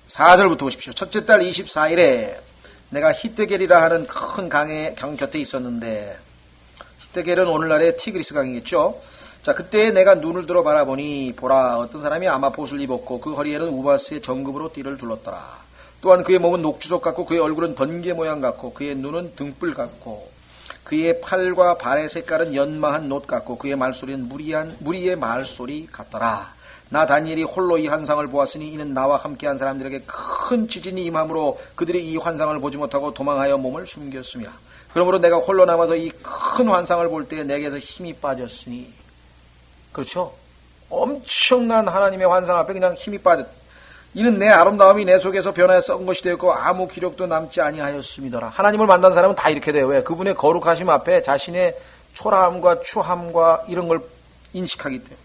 4절부터 보십시오. 첫째 달 24일에 내가 히데겔이라 하는 큰 강 곁에 있었는데, 히데겔은 오늘날의 티그리스 강이겠죠. 자, 그때 내가 눈을 들어 바라보니 보라, 어떤 사람이 아마봇을 입었고 그 허리에는 우바스의 정금으로 띠를 둘렀더라. 또한 그의 몸은 녹주석 같고 그의 얼굴은 번개 모양 같고 그의 눈은 등불 같고 그의 팔과 발의 색깔은 연마한 놋 같고 그의 말소리는 무리의 말소리 같더라. 나 다니엘이 홀로 이 환상을 보았으니 이는 나와 함께한 사람들에게 큰 지진이 임함으로 그들이 이 환상을 보지 못하고 도망하여 몸을 숨겼으며, 그러므로 내가 홀로 남아서 이 큰 환상을 볼 때에 내게서 힘이 빠졌으니. 그렇죠? 엄청난 하나님의 환상 앞에 그냥 힘이 빠졌. 이는 내 아름다움이 내 속에서 변하여 썩은 것이 되었고 아무 기력도 남지 아니하였음이더라. 하나님을 만난 사람은 다 이렇게 돼요. 왜? 그분의 거룩하심 앞에 자신의 초라함과 추함과 이런 걸 인식하기 때문에.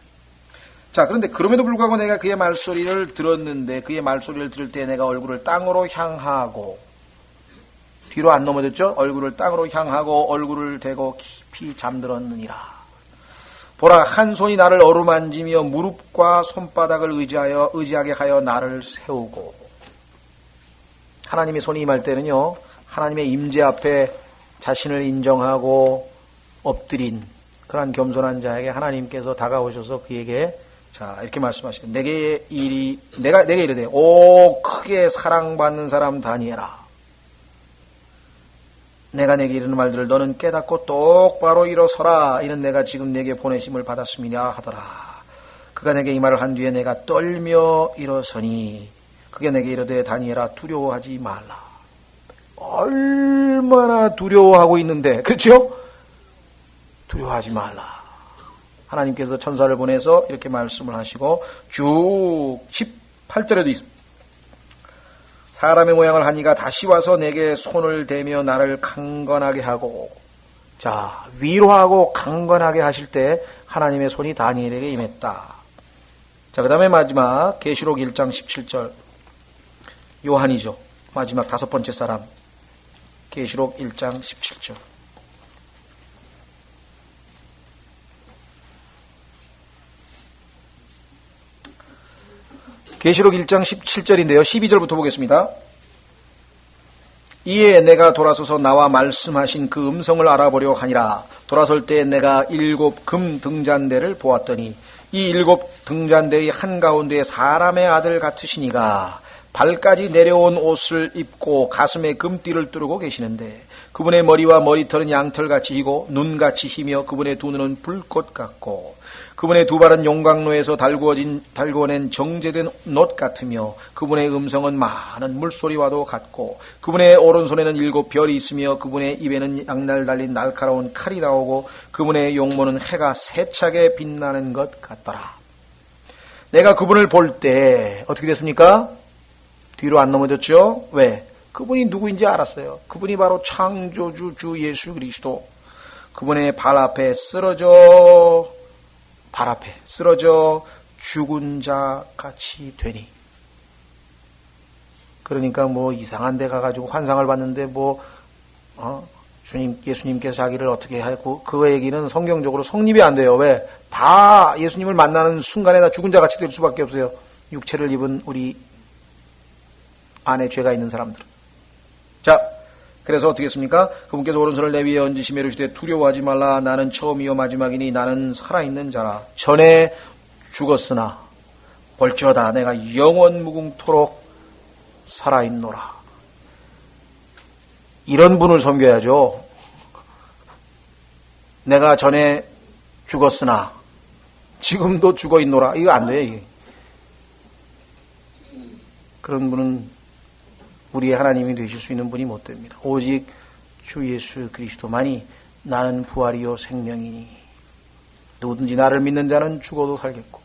자, 그런데 그럼에도 불구하고 내가 그의 말소리를 들었는데, 그의 말소리를 들을 때 내가 얼굴을 땅으로 향하고, 뒤로 안 넘어졌죠? 얼굴을 땅으로 향하고 얼굴을 대고 깊이 잠들었느니라. 보라, 한 손이 나를 어루만지며 무릎과 손바닥을 의지하게 하여 나를 세우고. 하나님의 손이 임할 때는요, 하나님의 임재 앞에 자신을 인정하고 엎드린 그러한 겸손한 자에게 하나님께서 다가오셔서 그에게, 자, 이렇게 말씀하시고, 내게 이르되, 오 크게 사랑받는 사람 다니엘아, 내가 내게 이르는 말들을 너는 깨닫고 똑바로 일어서라. 이는 내가 지금 내게 보내심을 받았음이냐 하더라. 그가 내게 이 말을 한 뒤에 내가 떨며 일어서니 그가 내게 이르되, 다니엘아 두려워하지 말라. 얼마나 두려워하고 있는데, 그렇죠? 두려워하지 말라. 하나님께서 천사를 보내서 이렇게 말씀을 하시고, 쭉 18절에도 있습니다. 사람의 모양을 한 이가 다시 와서 내게 손을 대며 나를 강건하게 하고. 자, 위로하고 강건하게 하실 때 하나님의 손이 다니엘에게 임했다. 자, 그 다음에 마지막 계시록 1장 17절. 요한이죠. 마지막 다섯 번째 사람. 계시록 1장 17절. 계시록 1장 17절인데요. 12절부터 보겠습니다. 이에 내가 돌아서서 나와 말씀하신 그 음성을 알아보려 하니라. 돌아설 때 내가 7 금 등잔대를 보았더니 이 7 등잔대의 한가운데에 사람의 아들 같으시니가 발까지 내려온 옷을 입고 가슴에 금띠를 두르고 계시는데, 그분의 머리와 머리털은 양털같이 희고 눈같이 희며 그분의 두 눈은 불꽃 같고 그분의 두 발은 용광로에서 달구어낸 정제된 놋 같으며 그분의 음성은 많은 물소리와도 같고 그분의 오른손에는 7 별이 있으며 그분의 입에는 양날 달린 날카로운 칼이 나오고 그분의 용모는 해가 세차게 빛나는 것 같더라. 내가 그분을 볼 때 어떻게 됐습니까? 뒤로 안 넘어졌죠? 왜? 그분이 누구인지 알았어요. 그분이 바로 창조주 주 예수 그리스도. 그분의 발 앞에 쓰러져 죽은 자 같이 되니. 그러니까 뭐 이상한 데 가가지고 환상을 봤는데 예수님께서 자기를 어떻게 하고, 그 얘기는 성경적으로 성립이 안 돼요. 왜? 다 예수님을 만나는 순간에 다 죽은 자 같이 될 수밖에 없어요. 육체를 입은 우리 안에 죄가 있는 사람들. 자, 그래서 어떻게 했습니까? 그분께서 오른손을 내 위에 얹으시며 이르시되 두려워하지 말라. 나는 처음이요 마지막이니 나는 살아있는 자라. 전에 죽었으나 볼지어다 내가 영원 무궁토록 살아있노라. 이런 분을 섬겨야죠. 내가 전에 죽었으나 지금도 죽어있노라. 이거 안 돼. 이게. 그런 분은 우리의 하나님이 되실 수 있는 분이 못 됩니다. 오직 주 예수 그리스도만이 나는 부활이요 생명이니 누구든지 나를 믿는 자는 죽어도 살겠고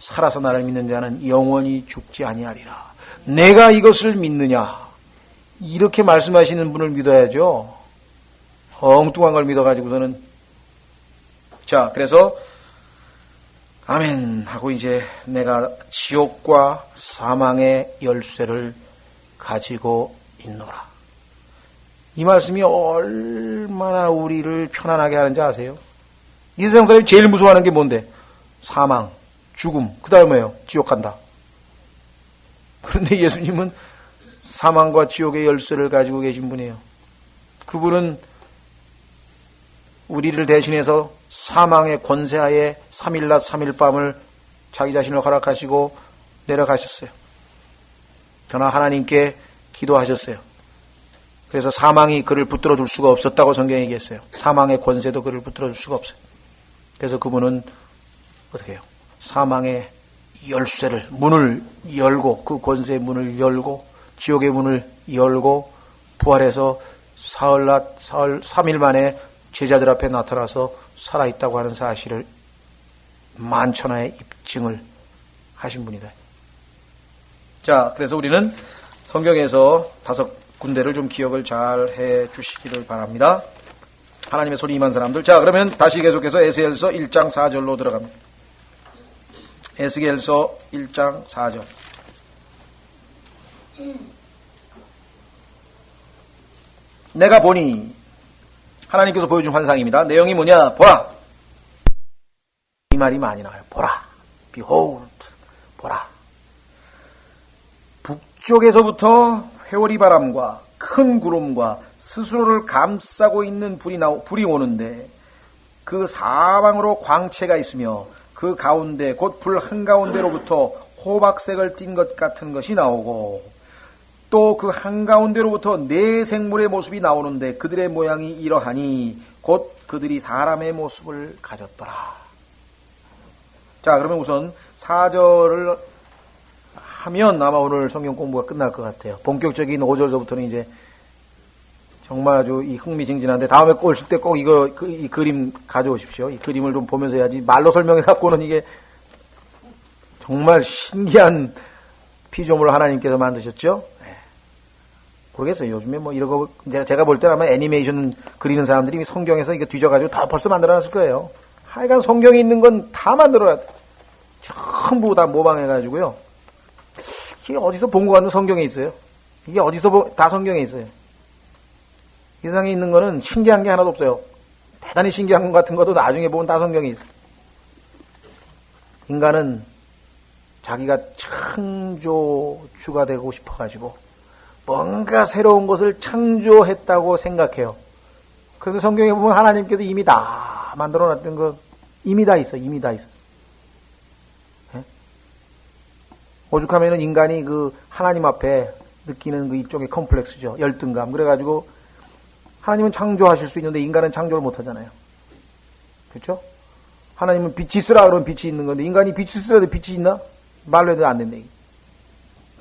살아서 나를 믿는 자는 영원히 죽지 아니하리라. 내가 이것을 믿느냐? 이렇게 말씀하시는 분을 믿어야죠. 엉뚱한 걸 믿어가지고서는. 자, 그래서 아멘 하고 이제 내가 지옥과 사망의 열쇠를 가지고 있노라. 이 말씀이 얼마나 우리를 편안하게 하는지 아세요? 이 세상 사람이 제일 무서워하는 게 뭔데? 사망, 죽음, 그 다음에 뭐예요? 지옥 간다. 그런데 예수님은 사망과 지옥의 열쇠를 가지고 계신 분이에요. 그분은 우리를 대신해서 사망의 권세하에 3일 낮 3일 밤을 자기 자신을 허락하시고 내려가셨어요. 그러나 하나님께 기도하셨어요. 그래서 사망이 그를 붙들어 줄 수가 없었다고 성경에 얘기했어요. 사망의 권세도 그를 붙들어 줄 수가 없어요. 그래서 그분은 어떻게 해요? 사망의 열쇠를, 문을 열고, 그 권세의 문을 열고, 지옥의 문을 열고, 부활해서 사흘 낮, 3일 만에 제자들 앞에 나타나서 살아있다고 하는 사실을 만천하에 입증을 하신 분이다. 자, 그래서 우리는 성경에서 5군데를 좀 기억을 잘 해 주시기를 바랍니다. 하나님의 손이 임한 사람들. 자, 그러면 다시 계속해서 에스겔서 1장 4절로 들어갑니다. 에스겔서 1장 4절. 내가 보니, 하나님께서 보여준 환상입니다. 내용이 뭐냐? 보라. 이 말이 많이 나와요. 보라. Behold. 보라. 북쪽에서부터 회오리 바람과 큰 구름과 스스로를 감싸고 있는 불이 오는데 그 사방으로 광채가 있으며 그 가운데 곧 불 한가운데로부터 호박색을 띤 것 같은 것이 나오고 또 그 한가운데로부터 네 생물의 모습이 나오는데 그들의 모양이 이러하니 곧 그들이 사람의 모습을 가졌더라. 자, 그러면 우선 4절을 하면 아마 오늘 성경 공부가 끝날 것 같아요. 본격적인 5절서부터는 이제 정말 아주 이 흥미진진한데 다음에 오실 때 꼭 이 그림 가져오십시오. 이 그림을 좀 보면서 해야지 말로 설명해 갖고는 이게 정말 신기한 피조물을 하나님께서 만드셨죠. 네. 모르겠어요. 요즘에 뭐 이런 거 제가 볼 때는 아마 애니메이션 그리는 사람들이 이미 성경에서 이거 뒤져가지고 다 벌써 만들어놨을 거예요. 하여간 성경에 있는 건 다 만들어야 돼. 전부 다 모방해가지고요. 이게 어디서 본 것 같은 성경에 있어요. 이게 어디서 다 성경에 있어요. 이 세상에 있는 거는 신기한 게 하나도 없어요. 대단히 신기한 것 같은 것도 나중에 보면 다 성경에 있어요. 인간은 자기가 창조주가 되고 싶어가지고 뭔가 새로운 것을 창조했다고 생각해요. 그래서 성경에 보면 하나님께서 이미 다 만들어놨던 거 이미 다 있어. 이미 다 있어. 예? 오죽하면은 인간이 그 하나님 앞에 느끼는 그 일종의 컴플렉스죠. 열등감. 그래가지고 하나님은 창조하실 수 있는데 인간은 창조를 못하잖아요. 그렇죠? 하나님은 빛이 있으라 그러면 빛이 있는 건데 인간이 빛이 있으라도 빛이 있나? 말로 해도 안 된다.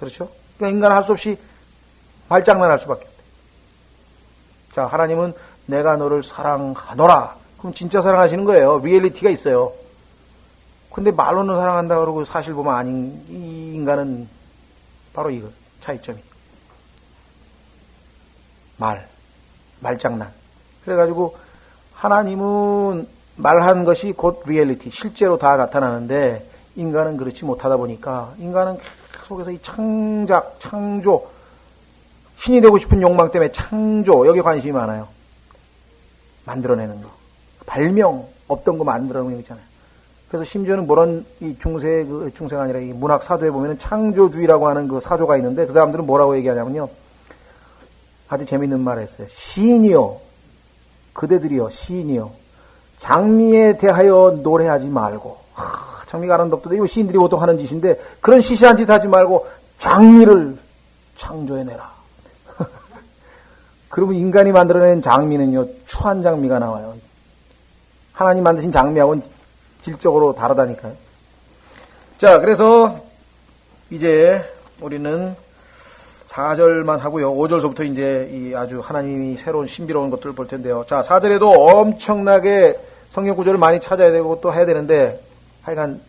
그렇죠? 그러니까 인간은 할 수 없이 말장난할 수밖에 없대. 자, 하나님은 내가 너를 사랑하노라. 그럼 진짜 사랑하시는 거예요. 리얼리티가 있어요. 근데 말로는 사랑한다 그러고 사실 보면 아닌 이 인간은 바로 이거 차이점이. 말장난. 그래가지고 하나님은 말한 것이 곧 리얼리티, 실제로 다 나타나는데 인간은 그렇지 못하다 보니까 인간은 속에서 이 창작, 창조, 신이 되고 싶은 욕망 때문에 창조, 여기에 관심이 많아요. 만들어내는 거. 발명, 없던 거 만들어내는 거 있잖아요. 그래서 심지어는 뭐런 이 중세가 아니라 이 문학 사조에 보면은 창조주의라고 하는 그 사조가 있는데 그 사람들은 뭐라고 얘기하냐면요. 아주 재밌는 말을 했어요. 시인이요. 그대들이요. 시인이요. 장미에 대하여 노래하지 말고. 장미가 아름답다. 이거 시인들이 보통 하는 짓인데 그런 시시한 짓 하지 말고 장미를 창조해내라. 그러면 인간이 만들어낸 장미는요. 추한 장미가 나와요. 하나님 만드신 장미하고는 질적으로 다르다니까요. 자, 그래서 이제 우리는 4절만 하고요. 5절서부터 이제 이 아주 하나님이 새로운 신비로운 것들을 볼 텐데요. 자, 4절에도 엄청나게 성경 구절을 많이 찾아야 되고 또 해야 되는데 하여간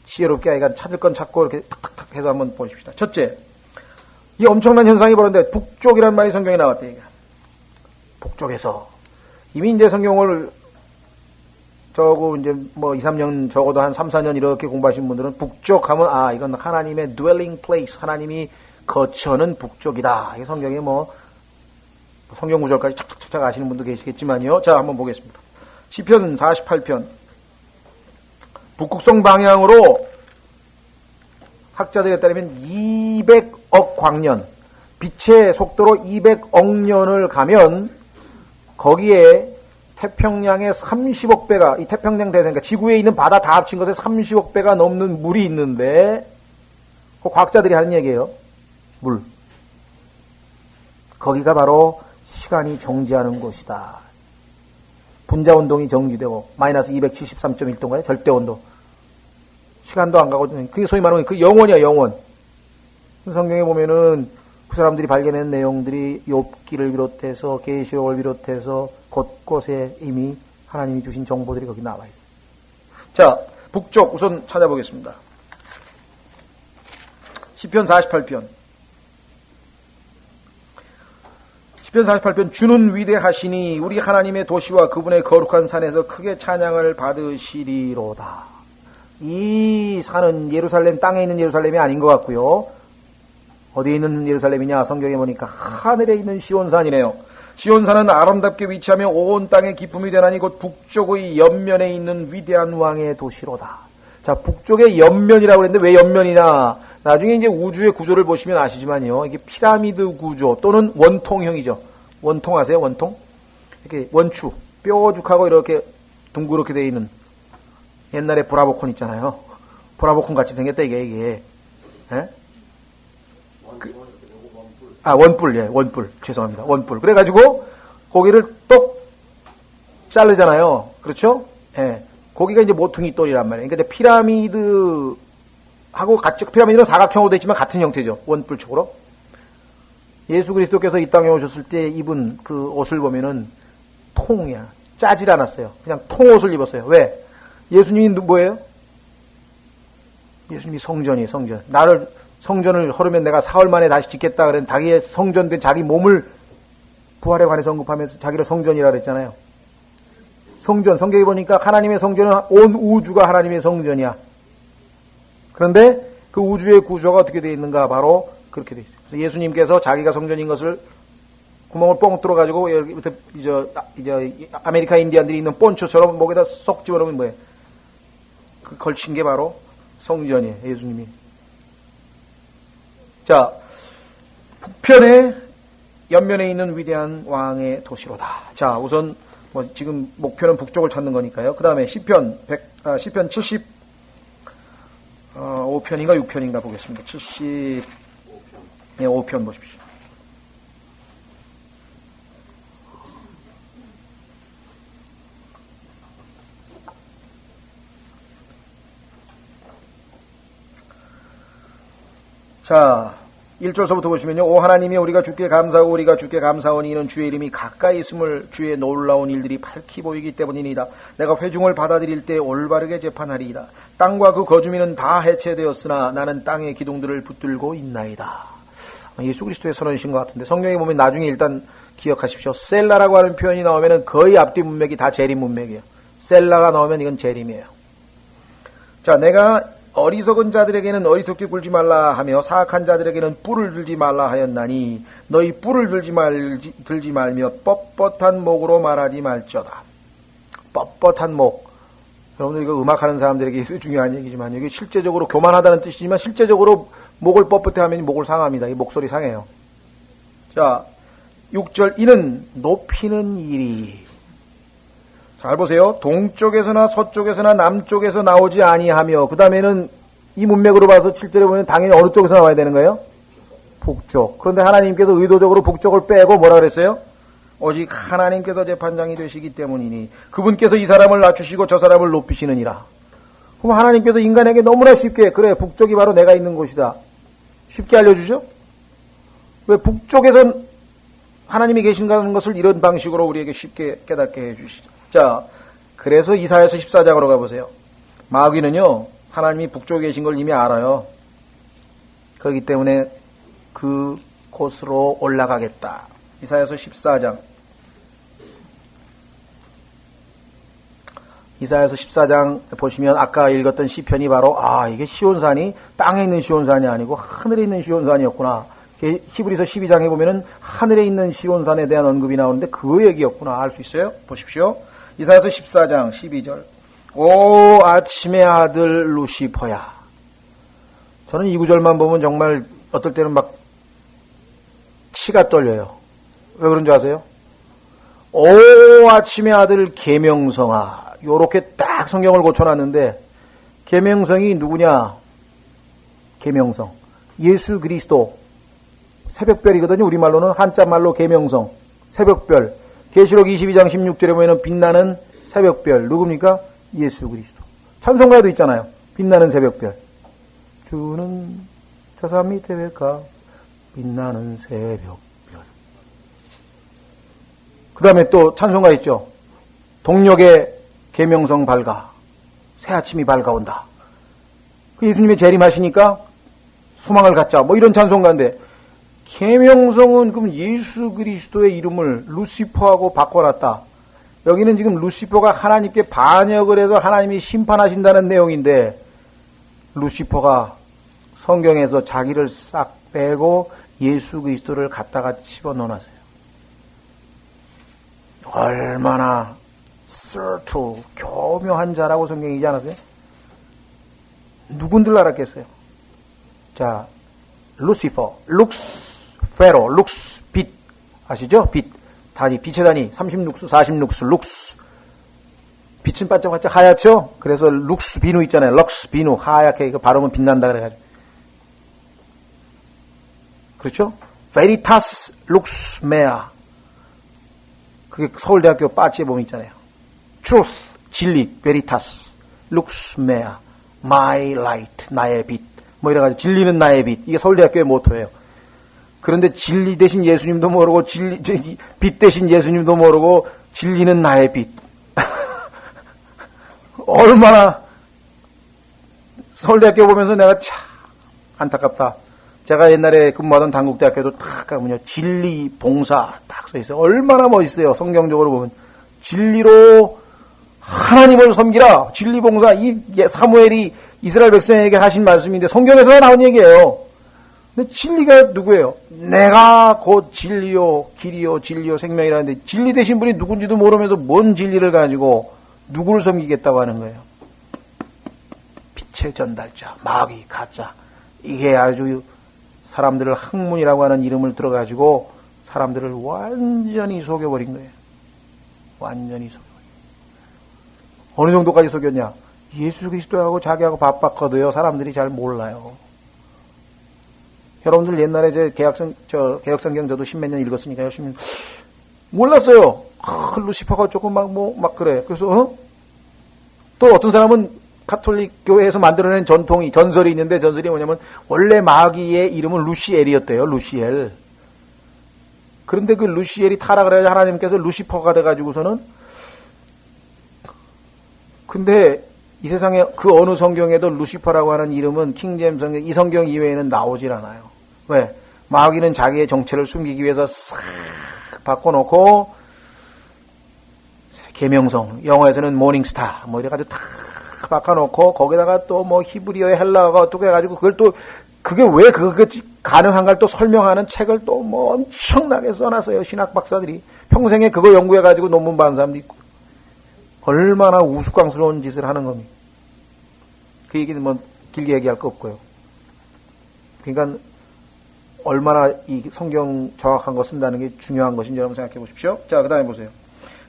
지혜롭게 하여간 찾을 건 찾고 이렇게 탁탁탁 해서 한번 보십시다. 첫째, 이 엄청난 현상이 벌어졌는데 북쪽이라는 말이 성경에 나왔대. 이게. 북쪽에서 이미 이제 성경을 저거 이제 뭐 2, 3년 적어도 한 3, 4년 이렇게 공부하신 분들은 북쪽 하면 이건 하나님의 dwelling place, 하나님이 거처는 북쪽이다. 이 성경에 뭐 성경 구절까지 착착착착 아시는 분도 계시겠지만요. 자, 한번 보겠습니다. 시편 48편. 북극성 방향으로 학자들에 따르면 200억 광년, 빛의 속도로 200억 년을 가면 거기에 태평양의 30억 배가, 이 태평양 대전, 그러니까 지구에 있는 바다 다 합친 것에 30억 배가 넘는 물이 있는데, 그 과학자들이 하는 얘기예요. 물. 거기가 바로 시간이 정지하는 곳이다. 분자운동이 정지되고, 마이너스 273.1도인가요? 절대온도. 시간도 안 가고, 그게 소위 말하는 그 영원이야, 영원. 성경에 보면은, 그 사람들이 발견한 내용들이 욥기를 비롯해서 계시록을 비롯해서 곳곳에 이미 하나님이 주신 정보들이 거기 나와 있어요. 자, 북쪽 우선 찾아보겠습니다. 시편 48편. 시편 48편. 주는 위대하시니 우리 하나님의 도시와 그분의 거룩한 산에서 크게 찬양을 받으시리로다. 이 산은 예루살렘, 땅에 있는 예루살렘이 아닌 것 같고요. 어디에 있는 예루살렘이냐? 성경에 보니까 하늘에 있는 시온산이네요. 시온산은 아름답게 위치하며 온 땅의 기쁨이 되나니 곧 북쪽의 옆면에 있는 위대한 왕의 도시로다. 자, 북쪽의 옆면이라고 그랬는데 왜 옆면이냐? 나중에 이제 우주의 구조를 보시면 아시지만요. 이게 피라미드 구조 또는 원통형이죠. 원통 아세요? 원통? 이렇게 원추, 뾰족하고 이렇게 둥그렇게 되어 있는 옛날에 브라보콘 있잖아요. 브라보콘 같이 생겼다 이게. 예? 원뿔, 예, 원뿔. 죄송합니다. 원뿔. 그래가지고, 고기를 똑 자르잖아요. 그렇죠? 예. 고기가 이제 모퉁이 돌이란 말이에요. 그러니까 피라미드하고 같이, 피라미드는 사각형으로 되어 있지만 같은 형태죠. 원뿔축으로. 예수 그리스도께서 이 땅에 오셨을 때 입은 그 옷을 보면은 통이야. 짜질 않았어요. 그냥 통옷을 입었어요. 왜? 예수님이 뭐예요? 예수님이 성전이에요, 성전. 성전을 허르면 내가 사흘 만에 다시 짓겠다 그랬는데 자기의 성전된 자기 몸을 부활에 관해서 언급하면서 자기를 성전이라 그랬잖아요. 성전, 성경에 보니까 하나님의 성전은 온 우주가 하나님의 성전이야. 그런데 그 우주의 구조가 어떻게 되어 있는가? 바로 그렇게 되어 있어요. 그래서 예수님께서 자기가 성전인 것을 구멍을 뻥 뚫어가지고 이제 아메리카 인디안들이 있는 본초처럼 목에다 쏙 집어넣으면 뭐예요? 그 걸친 게 바로 성전이에요. 예수님이. 자, 북편에 옆면에 있는 위대한 왕의 도시로다. 자, 우선 뭐 지금 목표는 북쪽을 찾는 거니까요. 그 다음에 시편 75편인가 6편인가 보겠습니다. 75편 보십시오. 자, 1절서부터 보시면요. 오 하나님이 우리가 주께 감사하고 우리가 주께 감사하오니 이는 주의 이름이 가까이 있음을 주의 놀라운 일들이 밝히 보이기 때문이니이다. 내가 회중을 받아들일 때 올바르게 재판하리이다. 땅과 그 거주민은 다 해체되었으나 나는 땅의 기둥들을 붙들고 있나이다. 예수 그리스도의 선언이신 것 같은데 성경에 보면 나중에 일단 기억하십시오. 셀라라고 하는 표현이 나오면 거의 앞뒤 문맥이 다 재림 문맥이에요. 셀라가 나오면 이건 재림이에요. 자, 내가 어리석은 자들에게는 어리석게 굴지 말라 하며 사악한 자들에게는 뿔을 들지 말라 하였나니 너희 뿔을 들지 말며 뻣뻣한 목으로 말하지 말지어다. 뻣뻣한 목. 여러분들 이거 음악하는 사람들에게 중요한 얘기지만 이게 실제적으로 교만하다는 뜻이지만 실제적으로 목을 뻣뻣해 하면 목을 상합니다. 이 목소리 상해요. 자, 6절 이는 높이는 일이 잘 보세요. 동쪽에서나 서쪽에서나 남쪽에서 나오지 아니하며 그 다음에는 이 문맥으로 봐서 7절에 보면 당연히 어느 쪽에서 나와야 되는 거예요? 북쪽. 그런데 하나님께서 의도적으로 북쪽을 빼고 뭐라 그랬어요? 오직 하나님께서 재판장이 되시기 때문이니 그분께서 이 사람을 낮추시고 저 사람을 높이시느니라. 그럼 하나님께서 인간에게 너무나 쉽게 그래 북쪽이 바로 내가 있는 곳이다. 쉽게 알려주죠? 왜 북쪽에서 하나님이 계신다는 것을 이런 방식으로 우리에게 쉽게 깨닫게 해주시죠. 자, 그래서 이사야서 14장으로 가보세요. 마귀는요, 하나님이 북쪽에 계신 걸 이미 알아요. 그렇기 때문에 그 곳으로 올라가겠다. 이사야서 14장. 이사야서 14장 보시면 아까 읽었던 시편이 바로 이게 시온산이 땅에 있는 시온산이 아니고 하늘에 있는 시온산이었구나. 히브리서 12장에 보면은 하늘에 있는 시온산에 대한 언급이 나오는데 그 얘기였구나 알 수 있어요. 보십시오. 이사야서 14장 12절. 오 아침의 아들 루시퍼야. 저는 이 구절만 보면 정말 어떨 때는 막 치가 떨려요. 왜 그런 줄 아세요? 오 아침의 아들 계명성아. 요렇게 딱 성경을 고쳐놨는데 계명성이 누구냐? 계명성. 예수 그리스도. 새벽별이거든요. 우리말로는 한자말로 계명성. 새벽별. 계시록 22장 16절에 보면 빛나는 새벽별. 누굽니까? 예수 그리스도. 찬송가에도 있잖아요. 빛나는 새벽별. 주는 저 산 밑에 별까? 빛나는 새벽별. 그 다음에 또 찬송가 있죠. 동력의 계명성 밝아. 새 아침이 밝아온다. 그 예수님의 재림하시니까 소망을 갖자. 뭐 이런 찬송가인데 계명성은 그럼 예수 그리스도의 이름을 루시퍼하고 바꿔놨다. 여기는 지금 루시퍼가 하나님께 반역을 해서 하나님이 심판하신다는 내용인데 루시퍼가 성경에서 자기를 싹 빼고 예수 그리스도를 갖다가 집어넣어놨어요. 얼마나 교묘한 자라고 성경이지 않았어요? 누군들 알았겠어요? 자, 루시퍼, 페로, 룩스, 빛. 아시죠? 빛. 단위, 빛의 단위. 30룩스, 40룩스, 룩스. 빛은 반짝반짝 하얗죠? 그래서 룩스 비누 있잖아요. 럭스 비누. 하얗게 이거 바르면 빛난다 그래가지고. 그렇죠? 베리타스 룩스 메아. 그게 서울대학교 빠지에 보면 있잖아요. truth, 진리, 베리타스. 룩스 메아. my light, 나의 빛. 뭐 이래가지고 진리는 나의 빛. 이게 서울대학교의 모토예요. 그런데 진리 대신 예수님도 모르고 빛 대신 예수님도 모르고 진리는 나의 빛. 얼마나 서울대학교 보면서 내가 참 안타깝다. 제가 옛날에 근무하던 단국대학교도 딱 가면요. 진리 봉사 딱 써 있어요. 얼마나 멋있어요. 성경적으로 보면. 진리로 하나님을 섬기라. 진리 봉사. 이 사무엘이 이스라엘 백성에게 하신 말씀인데 성경에서 나온 얘기예요. 근데 진리가 누구예요? 내가 곧 진리요, 길이요, 진리요, 생명이라는데 진리 되신 분이 누군지도 모르면서 뭔 진리를 가지고 누구를 섬기겠다고 하는 거예요? 빛의 전달자, 마귀, 가짜. 이게 아주 사람들을 학문이라고 하는 이름을 들어가지고 사람들을 완전히 속여버린 거예요. 완전히 속여버린 거예요. 어느 정도까지 속였냐? 예수 그리스도하고 자기하고 바빠커도요 사람들이 잘 몰라요. 여러분들 옛날에 제 개혁성경 저도 십몇 년 읽었으니까 열심히 몰랐어요. 루시퍼가 조금 막 그래. 그래서 또 어떤 사람은 가톨릭 교회에서 만들어낸 전설이 있는데 전설이 뭐냐면 원래 마귀의 이름은 루시엘이었대요. 루시엘. 그런데 그 루시엘이 타락을 해서 하나님께서 루시퍼가 돼가지고서는 근데 이 세상에 그 어느 성경에도 루시퍼라고 하는 이름은 킹제임스 성경, 이 성경 이외에는 나오질 않아요. 왜? 마귀는 자기의 정체를 숨기기 위해서 싹 바꿔놓고 계명성, 영어에서는 모닝스타 뭐 이래가지고 다 바꿔놓고 거기다가 또 뭐 히브리어 헬라어가 어떻게 해가지고 그걸 또 그게 왜 그거 가능한가를 또 설명하는 책을 또 뭐 엄청나게 써놨어요. 신학 박사들이 평생에 그거 연구해가지고 논문 받은 사람도 있고 얼마나 우스꽝스러운 짓을 하는 겁니까? 그 얘기는 뭐 길게 얘기할 거 없고요. 그러니까 얼마나 이 성경 정확한 거 쓴다는 게 중요한 것인지 여러분 생각해 보십시오. 자, 그 다음에 보세요.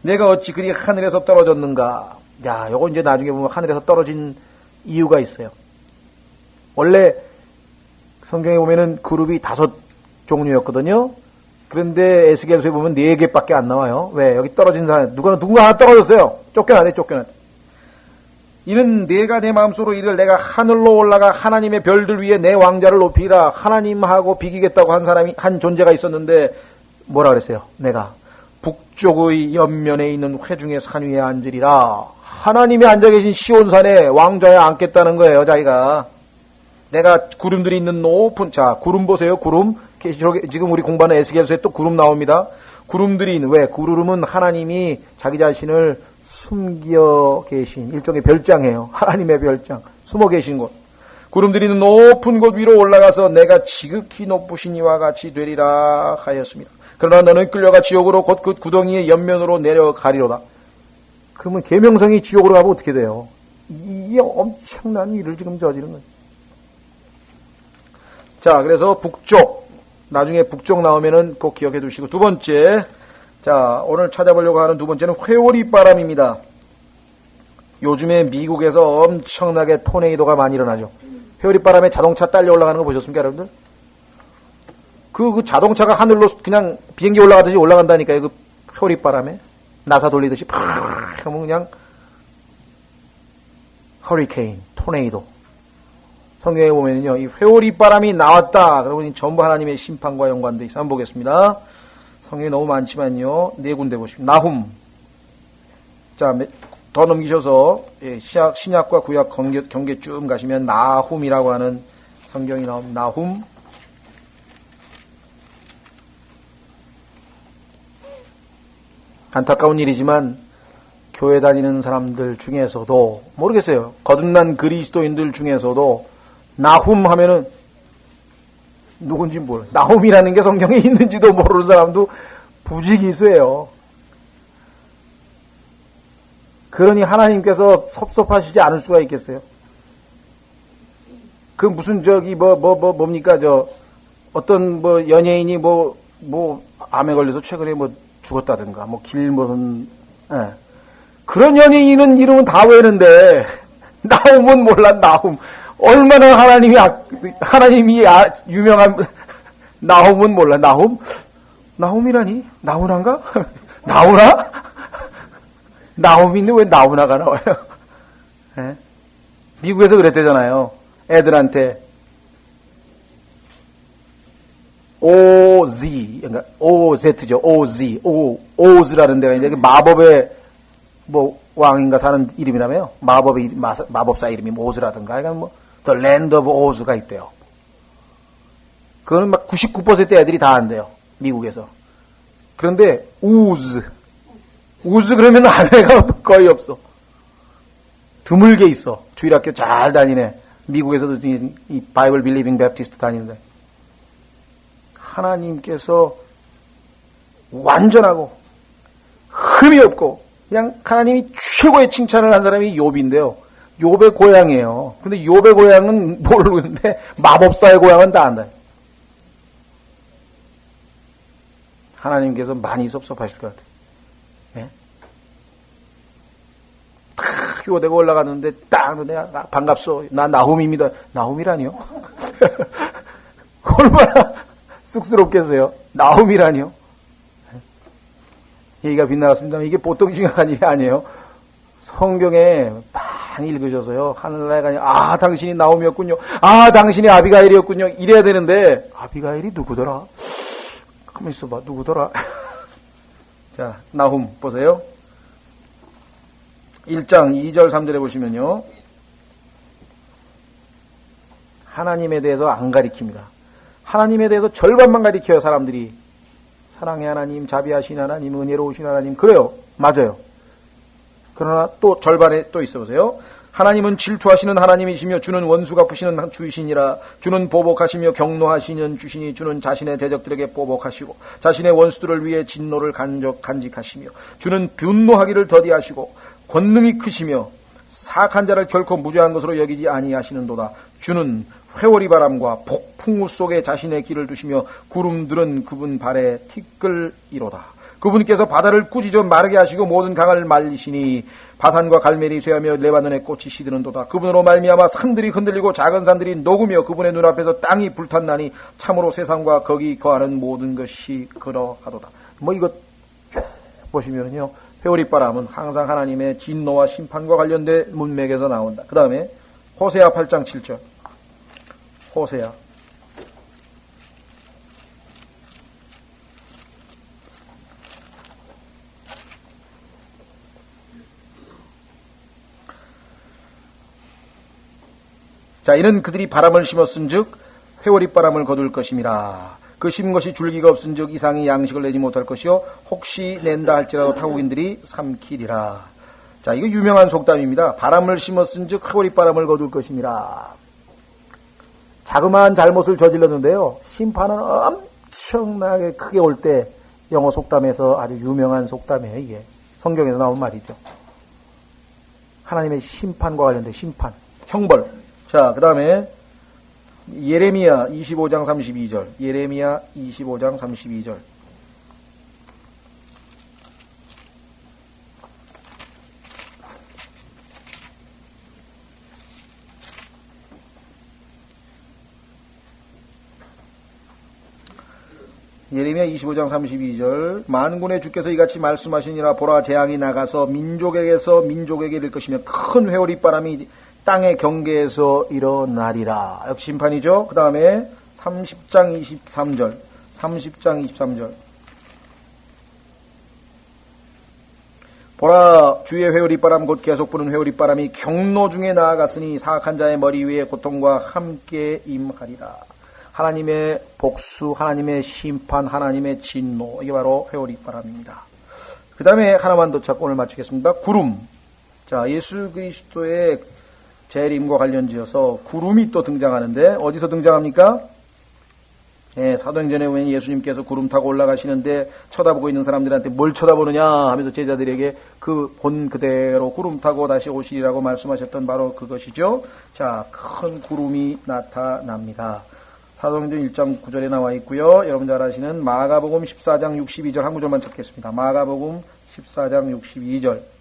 내가 어찌 그리 하늘에서 떨어졌는가? 야, 요거 이제 나중에 보면 하늘에서 떨어진 이유가 있어요. 원래 성경에 보면은 그룹이 5 종류였거든요. 그런데 에스겔서에 보면 4개밖에 안 나와요. 왜? 여기 떨어진 사람, 누군가 하나 떨어졌어요. 쫓겨나대. 이는 내가 내 마음속으로 이를 내가 하늘로 올라가 하나님의 별들 위에 내 왕자를 높이라. 하나님하고 비기겠다고 한 사람이, 한 존재가 있었는데, 뭐라 그랬어요? 내가 북쪽의 옆면에 있는 회중의 산 위에 앉으리라. 하나님이 앉아 계신 시온산에 왕좌에 앉겠다는 거예요, 자기가. 내가 구름들이 있는 높은, 자, 구름 보세요, 구름. 지금 우리 공부하는 에스겔서에 또 구름 나옵니다. 구름들이 있는, 왜? 구름은 하나님이 자기 자신을 숨겨 계신 일종의 별장이에요. 하나님의 별장. 숨어 계신 곳. 구름들이 있는 높은 곳 위로 올라가서 내가 지극히 높으신 이와 같이 되리라 하였습니다. 그러나 너는 끌려가 지옥으로 곧 그 구덩이의 옆면으로 내려가리로다. 그러면 계명성이 지옥으로 가면 어떻게 돼요? 이게 엄청난 일을 지금 저지른 거예요. 자, 그래서 북쪽. 나중에 북쪽 나오면은 꼭 기억해 두시고. 두 번째. 자, 오늘 찾아보려고 하는 두 번째는 회오리 바람입니다. 요즘에 미국에서 엄청나게 토네이도가 많이 일어나죠. 회오리 바람에 자동차 딸려 올라가는 거 보셨습니까, 여러분들? 그 자동차가 하늘로 그냥 비행기 올라가듯이 올라간다니까요, 그 회오리 바람에. 나사 돌리듯이 팍 하면 그냥 허리케인, 토네이도. 성경에 보면요, 이 회오리 바람이 나왔다. 그러면 전부 하나님의 심판과 연관돼 있어요. 한번 보겠습니다. 성경이 너무 많지만요, 4군데 보십시오. 나훔. 자, 더 넘기셔서 신약과 구약 경계 쭉 가시면 나훔이라고 하는 성경이 나옵니다. 나훔. 안타까운 일이지만 교회 다니는 사람들 중에서도 모르겠어요. 거듭난 그리스도인들 중에서도 나훔 하면은 누군지 몰라요. 나훔이라는 게 성경에 있는지도 모르는 사람도 부지기수예요. 그러니 하나님께서 섭섭하시지 않을 수가 있겠어요? 그 무슨 뭡니까 어떤 연예인이 암에 걸려서 최근에 죽었다든가 무슨 그런 연예인은 이름은 다 외는데 나훔은 몰라. 나훔 얼마나 하나님이 유명한 나훔은 몰라. 나훔이라니? 나훈아인가? 나훈아? 나훔인데 왜 나훈아가 나와요? 예? 미국에서 그랬대잖아요. 애들한테 OZ, 그러니까 OZ죠. OZ라는 데가 있는데 마법의 왕인가 사는 이름이라며요. 마법사 이름이 오즈라든가. 그러니까 The Land of Oz가 있대요. 그거는 99% 애들이 다 한대요. 미국에서. 그런데 우즈 그러면 아는 애가 거의 없어. 드물게 있어. 주일학교 잘 다니네. 미국에서도 이 바이블 빌리빙 베프티스트 다니는데. 하나님께서 완전하고 흠이 없고 그냥 하나님이 최고의 칭찬을 한 사람이 욥인데요. 욥의 고향이에요. 근데 욥의 고향은 모르는데 마법사의 고향은 다 안다. 하나님께서 많이 섭섭하실 것 같아요. 예? 탁 요대가 올라갔는데 딱 내가 반갑소. 나 나훔입니다. 나훔이라니요? 얼마나 쑥스럽겠어요. 나훔이라니요? 얘기가 빗나갔습니다. 이게 보통 중요한 일이 아니에요. 성경에 많이 읽으셔서요. 하늘나라가 아니라 당신이 나훔이었군요. 당신이 아비가일이었군요. 이래야 되는데 아비가일이 누구더라? 가만히 있어봐. 누구더라? 자, 나훔 보세요. 1장 2절 3절에 보시면요. 하나님에 대해서 안 가리킵니다. 하나님에 대해서 절반만 가리켜요. 사람들이. 사랑의 하나님, 자비하신 하나님, 은혜로우신 하나님. 그래요. 맞아요. 그러나 또 절반에 또 있어 보세요. 하나님은 질투하시는 하나님이시며 주는 원수 갚으시는 주이시니라. 주는 보복하시며 경노하시는 주시니 주는 자신의 대적들에게 보복하시고 자신의 원수들을 위해 진노를 간직하시며 주는 분노하기를 더디하시고 권능이 크시며 사악한 자를 결코 무죄한 것으로 여기지 아니하시는도다. 주는 회오리 바람과 폭풍우 속에 자신의 길을 두시며 구름들은 그분 발에 티끌이로다. 그분께서 바다를 꾸짖어 마르게 하시고 모든 강을 말리시니 바산과 갈멜이 쇠하며 레바논의 꽃이 시드는도다. 그분으로 말미암아 산들이 흔들리고 작은 산들이 녹으며 그분의 눈앞에서 땅이 불탔나니 참으로 세상과 거기 거하는 모든 것이 그러하도다. 뭐 이거 쭉 보시면요, 회오리바람은 항상 하나님의 진노와 심판과 관련된 문맥에서 나온다. 그 다음에 호세아 8장 7절. 호세아 자, 이는 그들이 바람을 심었은즉 회오리바람을 거둘 것임이라. 그 심은 것이 줄기가 없은즉 이상이 양식을 내지 못할 것이요 혹시 낸다 할지라도 타국인들이 삼키리라. 자, 이거 유명한 속담입니다. 바람을 심었은즉 회오리바람을 거둘 것임이라. 자그마한 잘못을 저질렀는데요, 심판은 엄청나게 크게 올 때 영어 속담에서 아주 유명한 속담이에요. 이게 성경에서 나온 말이죠. 하나님의 심판과 관련된 심판, 형벌. 자, 그 다음에 예레미야 25장 32절. 예레미야 25장 32절. 예레미야 25장 32절. 만군의 주께서 이같이 말씀하시니라. 보라, 재앙이 나가서 민족에게서 민족에게 이를 것이며 큰 회오리바람이 땅의 경계에서 일어나리라. 역시 심판이죠. 그 다음에 30장 23절. 30장 23절. 보라, 주의 회오리바람 곧 계속 부는 회오리바람이 경로 중에 나아갔으니 사악한 자의 머리 위에 고통과 함께 임하리라. 하나님의 복수, 하나님의 심판, 하나님의 진노. 이게 바로 회오리바람입니다. 그 다음에 하나만 더 찾고 오늘 마치겠습니다. 구름. 자, 예수 그리스도의 재림과 관련지어서 구름이 또 등장하는데 어디서 등장합니까? 사도행전에 보면 예수님께서 구름 타고 올라가시는데 쳐다보고 있는 사람들한테 뭘 쳐다보느냐 하면서 제자들에게 그 본 그대로 구름 타고 다시 오시리라고 말씀하셨던 바로 그것이죠. 자, 큰 구름이 나타납니다. 사도행전 1장 9절에 나와 있고요. 여러분 잘 아시는 마가복음 14장 62절 한 구절만 찾겠습니다. 마가복음 14장 62절.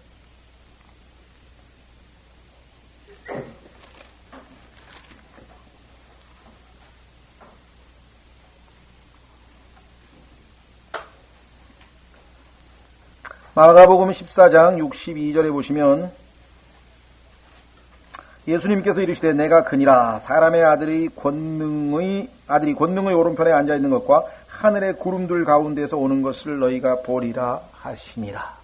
마가복음 14장 62절에 보시면 예수님께서 이르시되 내가 그니라. 사람의 아들이 권능의 오른편에 앉아 있는 것과 하늘의 구름들 가운데서 오는 것을 너희가 보리라 하시니라.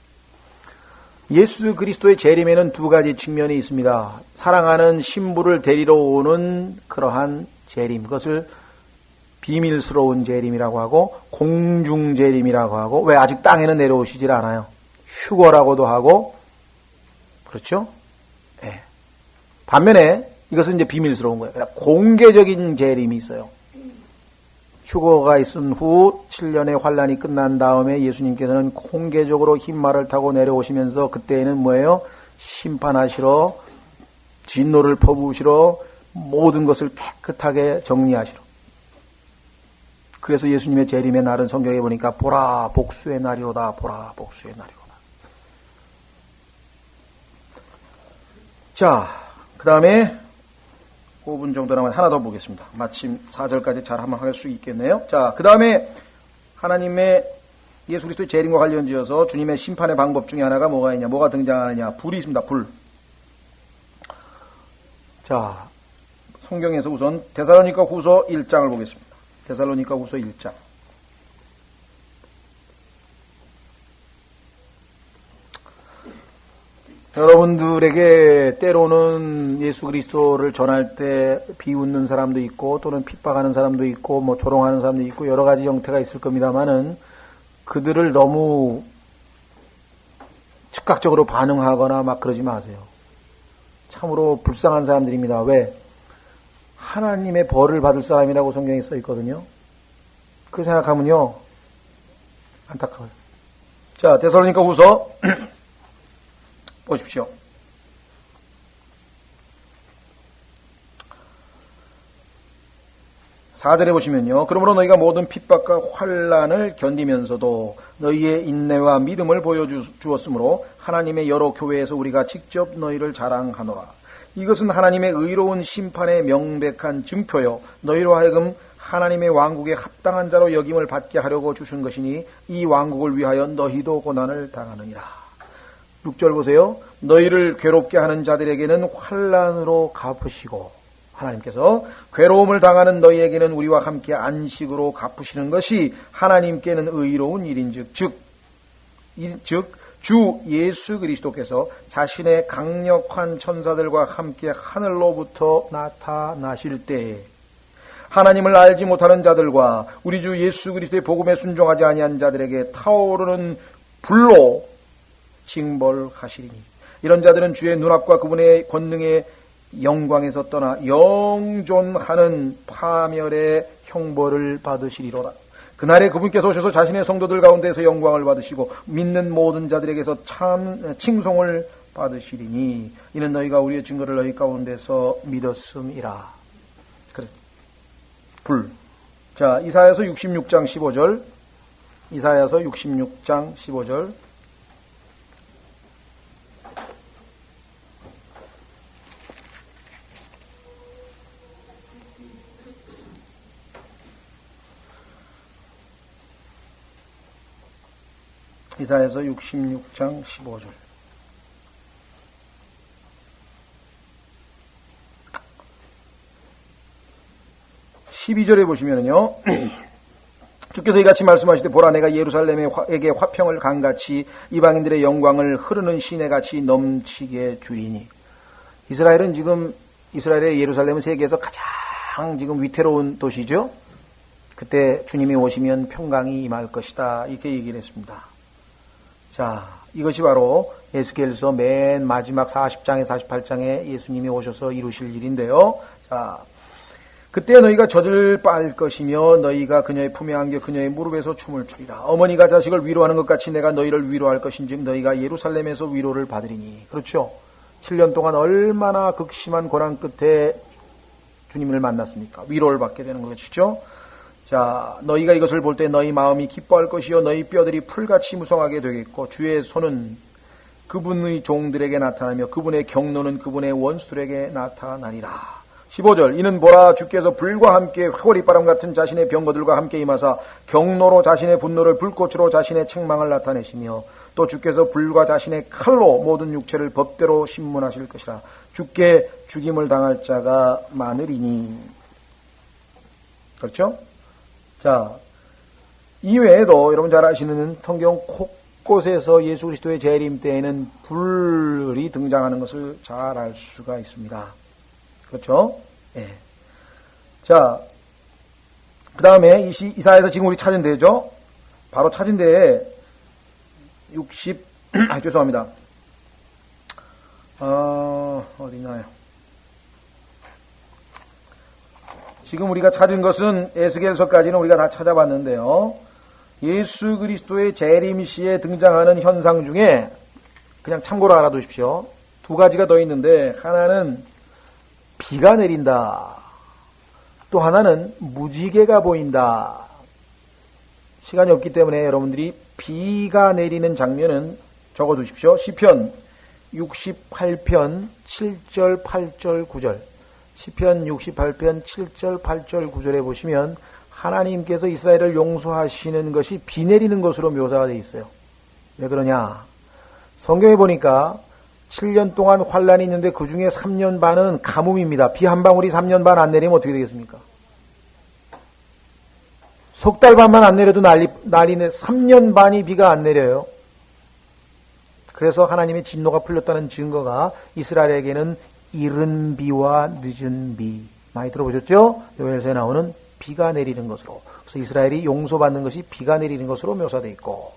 예수 그리스도의 재림에는 두 가지 측면이 있습니다. 사랑하는 신부를 데리러 오는 그러한 재림, 그것을 비밀스러운 재림이라고 하고 공중 재림이라고 하고, 왜 아직 땅에는 내려오시질 않아요. 휴거라고도 하고, 그렇죠? 예. 반면에 이것은 이제 비밀스러운 거예요. 그러니까 공개적인 재림이 있어요. 휴거가 있은 후 7년의 환란이 끝난 다음에 예수님께서는 공개적으로 흰말을 타고 내려오시면서 그때에는 뭐예요? 심판하시러, 진노를 퍼부으시러, 모든 것을 깨끗하게 정리하시러. 그래서 예수님의 재림의 날은 성경에 보니까 보라 복수의 날이로다. 보라 복수의 날이로다. 자, 그 다음에 5분 정도 남았는데 하나 더 보겠습니다. 마침 4절까지 잘 한번 할 수 있겠네요. 자, 그 다음에 하나님의 예수 그리스도의 재림과 관련지어서 주님의 심판의 방법 중에 하나가 뭐가 있냐, 뭐가 등장하느냐, 불이 있습니다. 불. 자, 성경에서 우선 데살로니가 후서 1장을 보겠습니다. 데살로니가 후서 1장. 여러분들에게 때로는 예수 그리스도를 전할 때 비웃는 사람도 있고 또는 핍박하는 사람도 있고 뭐 조롱하는 사람도 있고 여러 가지 형태가 있을 겁니다만은 그들을 너무 즉각적으로 반응하거나 막 그러지 마세요. 참으로 불쌍한 사람들입니다. 왜? 하나님의 벌을 받을 사람이라고 성경에 써 있거든요. 그 생각하면요, 안타까워요. 자, 데살로니가 후서 보십시오. 4절에 보시면요. 그러므로 너희가 모든 핍박과 환난을 견디면서도 너희의 인내와 믿음을 보여주었으므로 하나님의 여러 교회에서 우리가 직접 너희를 자랑하노라. 이것은 하나님의 의로운 심판의 명백한 증표요 너희로 하여금 하나님의 왕국에 합당한 자로 여김을 받게 하려고 주신 것이니 이 왕국을 위하여 너희도 고난을 당하느니라. 6절 보세요. 너희를 괴롭게 하는 자들에게는 환난으로 갚으시고 하나님께서 괴로움을 당하는 너희에게는 우리와 함께 안식으로 갚으시는 것이 하나님께는 의로운 일인즉 주 예수 그리스도께서 자신의 강력한 천사들과 함께 하늘로부터 나타나실 때에 하나님을 알지 못하는 자들과 우리 주 예수 그리스도의 복음에 순종하지 아니한 자들에게 타오르는 불로 징벌하시리니 이런 자들은 주의 눈앞과 그분의 권능의 영광에서 떠나 영존하는 파멸의 형벌을 받으시리로라. 그날에 그분께서 오셔서 자신의 성도들 가운데서 영광을 받으시고 믿는 모든 자들에게서 참 칭송을 받으시리니 이는 너희가 우리의 증거를 너희 가운데서 믿었음이라. 그래. 불. 자, 이사야서 66장 15절. 이사야서 66장 15절. 이사야서 66장 15절. (12절에) 보시면은요, 주께서 이같이 말씀하시되 보라 내가 예루살렘에게 화평을 강같이 이방인들의 영광을 흐르는 시내같이 넘치게 주리니. 이스라엘은 지금 이스라엘의 예루살렘은 세계에서 가장 지금 위태로운 도시죠. 그때 주님이 오시면 평강이 임할 것이다 이렇게 얘기를 했습니다. 자, 이것이 바로 에스겔서 맨 마지막 40장에 48장에 예수님이 오셔서 이루실 일인데요. 자, 그때 너희가 젖을 빨 것이며 너희가 그녀의 품에 안겨 그녀의 무릎에서 춤을 추리라. 어머니가 자식을 위로하는 것 같이 내가 너희를 위로할 것인즉 너희가 예루살렘에서 위로를 받으리니. 그렇죠. 7년 동안 얼마나 극심한 고난 끝에 주님을 만났습니까? 위로를 받게 되는 것이죠. 자, 너희가 이것을 볼 때 너희 마음이 기뻐할 것이요 너희 뼈들이 풀같이 무성하게 되겠고 주의 손은 그분의 종들에게 나타나며 그분의 경노는 그분의 원수들에게 나타나리라. 15절. 이는 보라 주께서 불과 함께 회오리바람 같은 자신의 병거들과 함께 임하사 경노로 자신의 분노를 불꽃으로 자신의 책망을 나타내시며 또 주께서 불과 자신의 칼로 모든 육체를 법대로 심문하실 것이라. 주께 죽임을 당할 자가 많으리니. 그렇죠? 자, 이외에도 여러분 잘 아시는 성경 곳곳에서 예수 그리스도의 재림 때에는 불이 등장하는 것을 잘 알 수가 있습니다. 그렇죠? 예. 자, 그 다음에 이사야에서 지금 우리 찾은 데죠? 바로 찾은 데에 죄송합니다. 어디나요? 지금 우리가 찾은 것은 에스겔서까지는 우리가 다 찾아봤는데요. 예수 그리스도의 재림 시에 등장하는 현상 중에 그냥 참고로 알아두십시오. 두 가지가 더 있는데 하나는 비가 내린다. 또 하나는 무지개가 보인다. 시간이 없기 때문에 여러분들이 비가 내리는 장면은 적어두십시오. 시편 68편 7절 8절 9절 시편 68편 7절 8절 9절에 보시면 하나님께서 이스라엘을 용서하시는 것이 비 내리는 것으로 묘사가 되어 있어요. 왜 그러냐? 성경에 보니까 7년 동안 환란이 있는데 그 중에 3년 반은 가뭄입니다. 비 한 방울이 3년 반 안 내리면 어떻게 되겠습니까? 석 달 반만 안 내려도 난리네. 3년 반이 비가 안 내려요. 그래서 하나님의 진노가 풀렸다는 증거가 이스라엘에게는 이른 비와 늦은 비. 많이 들어보셨죠? 요엘서에 나오는 비가 내리는 것으로. 그래서 이스라엘이 용서받는 것이 비가 내리는 것으로 묘사되어 있고,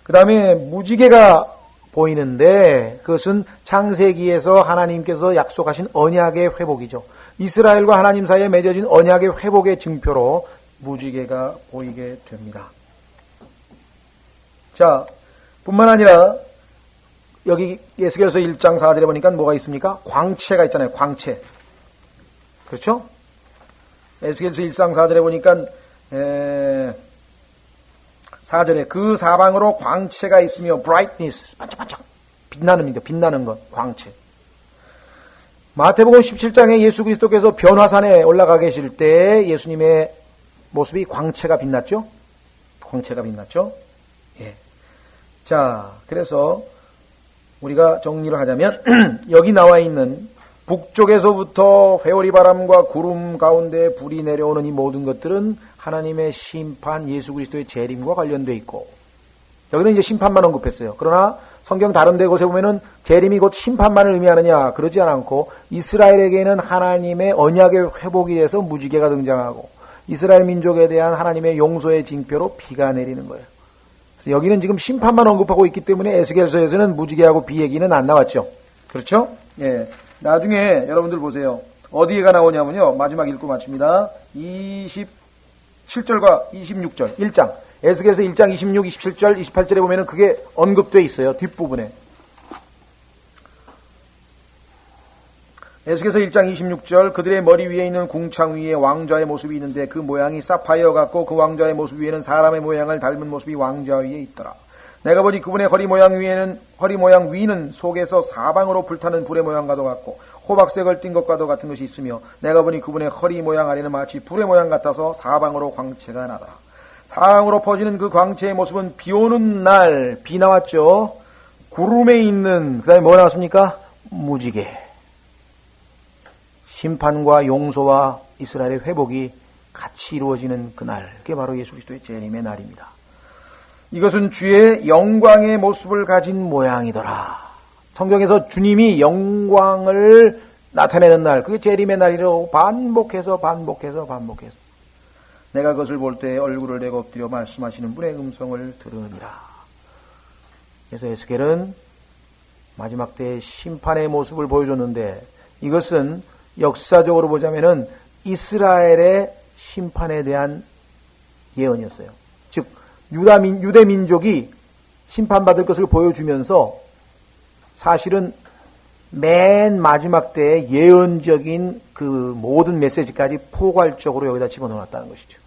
그 다음에 무지개가 보이는데 그것은 창세기에서 하나님께서 약속하신 언약의 회복이죠. 이스라엘과 하나님 사이에 맺어진 언약의 회복의 증표로 무지개가 보이게 됩니다. 자, 뿐만 아니라 여기 에스겔서 1장 4절에 보니까 뭐가 있습니까? 광채가 있잖아요. 광채. 그렇죠? 에스겔서 1장 4절에 보니까 4절에 그 사방으로 광채가 있으며 brightness, 반짝반짝 빛나는 것, 광채. 마태복음 17장에 예수 그리스도께서 변화산에 올라가 계실 때 예수님의 모습이 광채가 빛났죠? 광채가 빛났죠? 예. 자, 그래서 우리가 정리를 하자면 여기 나와 있는 북쪽에서부터 회오리 바람과 구름 가운데 불이 내려오는 이 모든 것들은 하나님의 심판, 예수 그리스도의 재림과 관련되어 있고, 여기는 이제 심판만 언급했어요. 그러나 성경 다른 데 곳에 보면은 재림이 곧 심판만을 의미하느냐, 그러지 않고 이스라엘에게는 하나님의 언약의 회복에 대해서 무지개가 등장하고 이스라엘 민족에 대한 하나님의 용서의 징표로 비가 내리는 거예요. 그래서 여기는 지금 심판만 언급하고 있기 때문에 에스겔서에서는 무지개하고 비 얘기는 안 나왔죠. 그렇죠? 예. 나중에 여러분들 보세요. 어디에가 나오냐면요. 마지막 읽고 마칩니다. 27절과 26절. 1장. 에스겔서 1장 26, 27절, 28절에 보면은 그게 언급되어 있어요. 뒷부분에. 에스겔서 1장 26절. 그들의 머리 위에 있는 궁창 위에 왕좌의 모습이 있는데 그 모양이 사파이어 같고 그 왕좌의 모습 위에는 사람의 모양을 닮은 모습이 왕좌 위에 있더라. 내가 보니 그분의 허리 모양 위는 속에서 사방으로 불타는 불의 모양과도 같고 호박색을 띤 것과도 같은 것이 있으며 내가 보니 그분의 허리 모양 아래는 마치 불의 모양 같아서 사방으로 광채가 나더라. 사방으로 퍼지는 그 광채의 모습은 비 오는 날, 비 나왔죠. 구름에 있는, 그 다음에 뭐 나왔습니까? 무지개. 심판과 용서와 이스라엘의 회복이 같이 이루어지는 그날, 그게 바로 예수 그리스도의 재림의 날입니다. 이것은 주의 영광의 모습을 가진 모양이더라. 성경에서 주님이 영광을 나타내는 날, 그게 재림의 날이라고 반복해서 내가 그것을 볼 때 얼굴을 내고 엎드려 말씀하시는 분의 음성을 들으니라. 그래서 에스겔은 마지막 때의 심판의 모습을 보여줬는데 이것은 역사적으로 보자면은 이스라엘의 심판에 대한 예언이었어요. 즉 유대 민족이 심판받을 것을 보여주면서 사실은 맨 마지막 때의 예언적인 그 모든 메시지까지 포괄적으로 여기다 집어넣었다는 것이죠.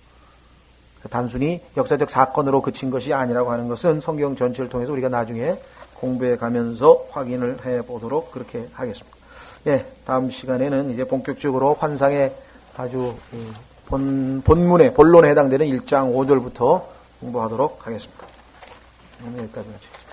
단순히 역사적 사건으로 그친 것이 아니라고 하는 것은 성경 전체를 통해서 우리가 나중에 공부해 가면서 확인을 해 보도록 그렇게 하겠습니다. 예, 다음 시간에는 이제 본격적으로 환상의 아주 본론에 해당되는 1장 5절부터 공부하도록 하겠습니다. 오늘 여기까지 마치겠습니다.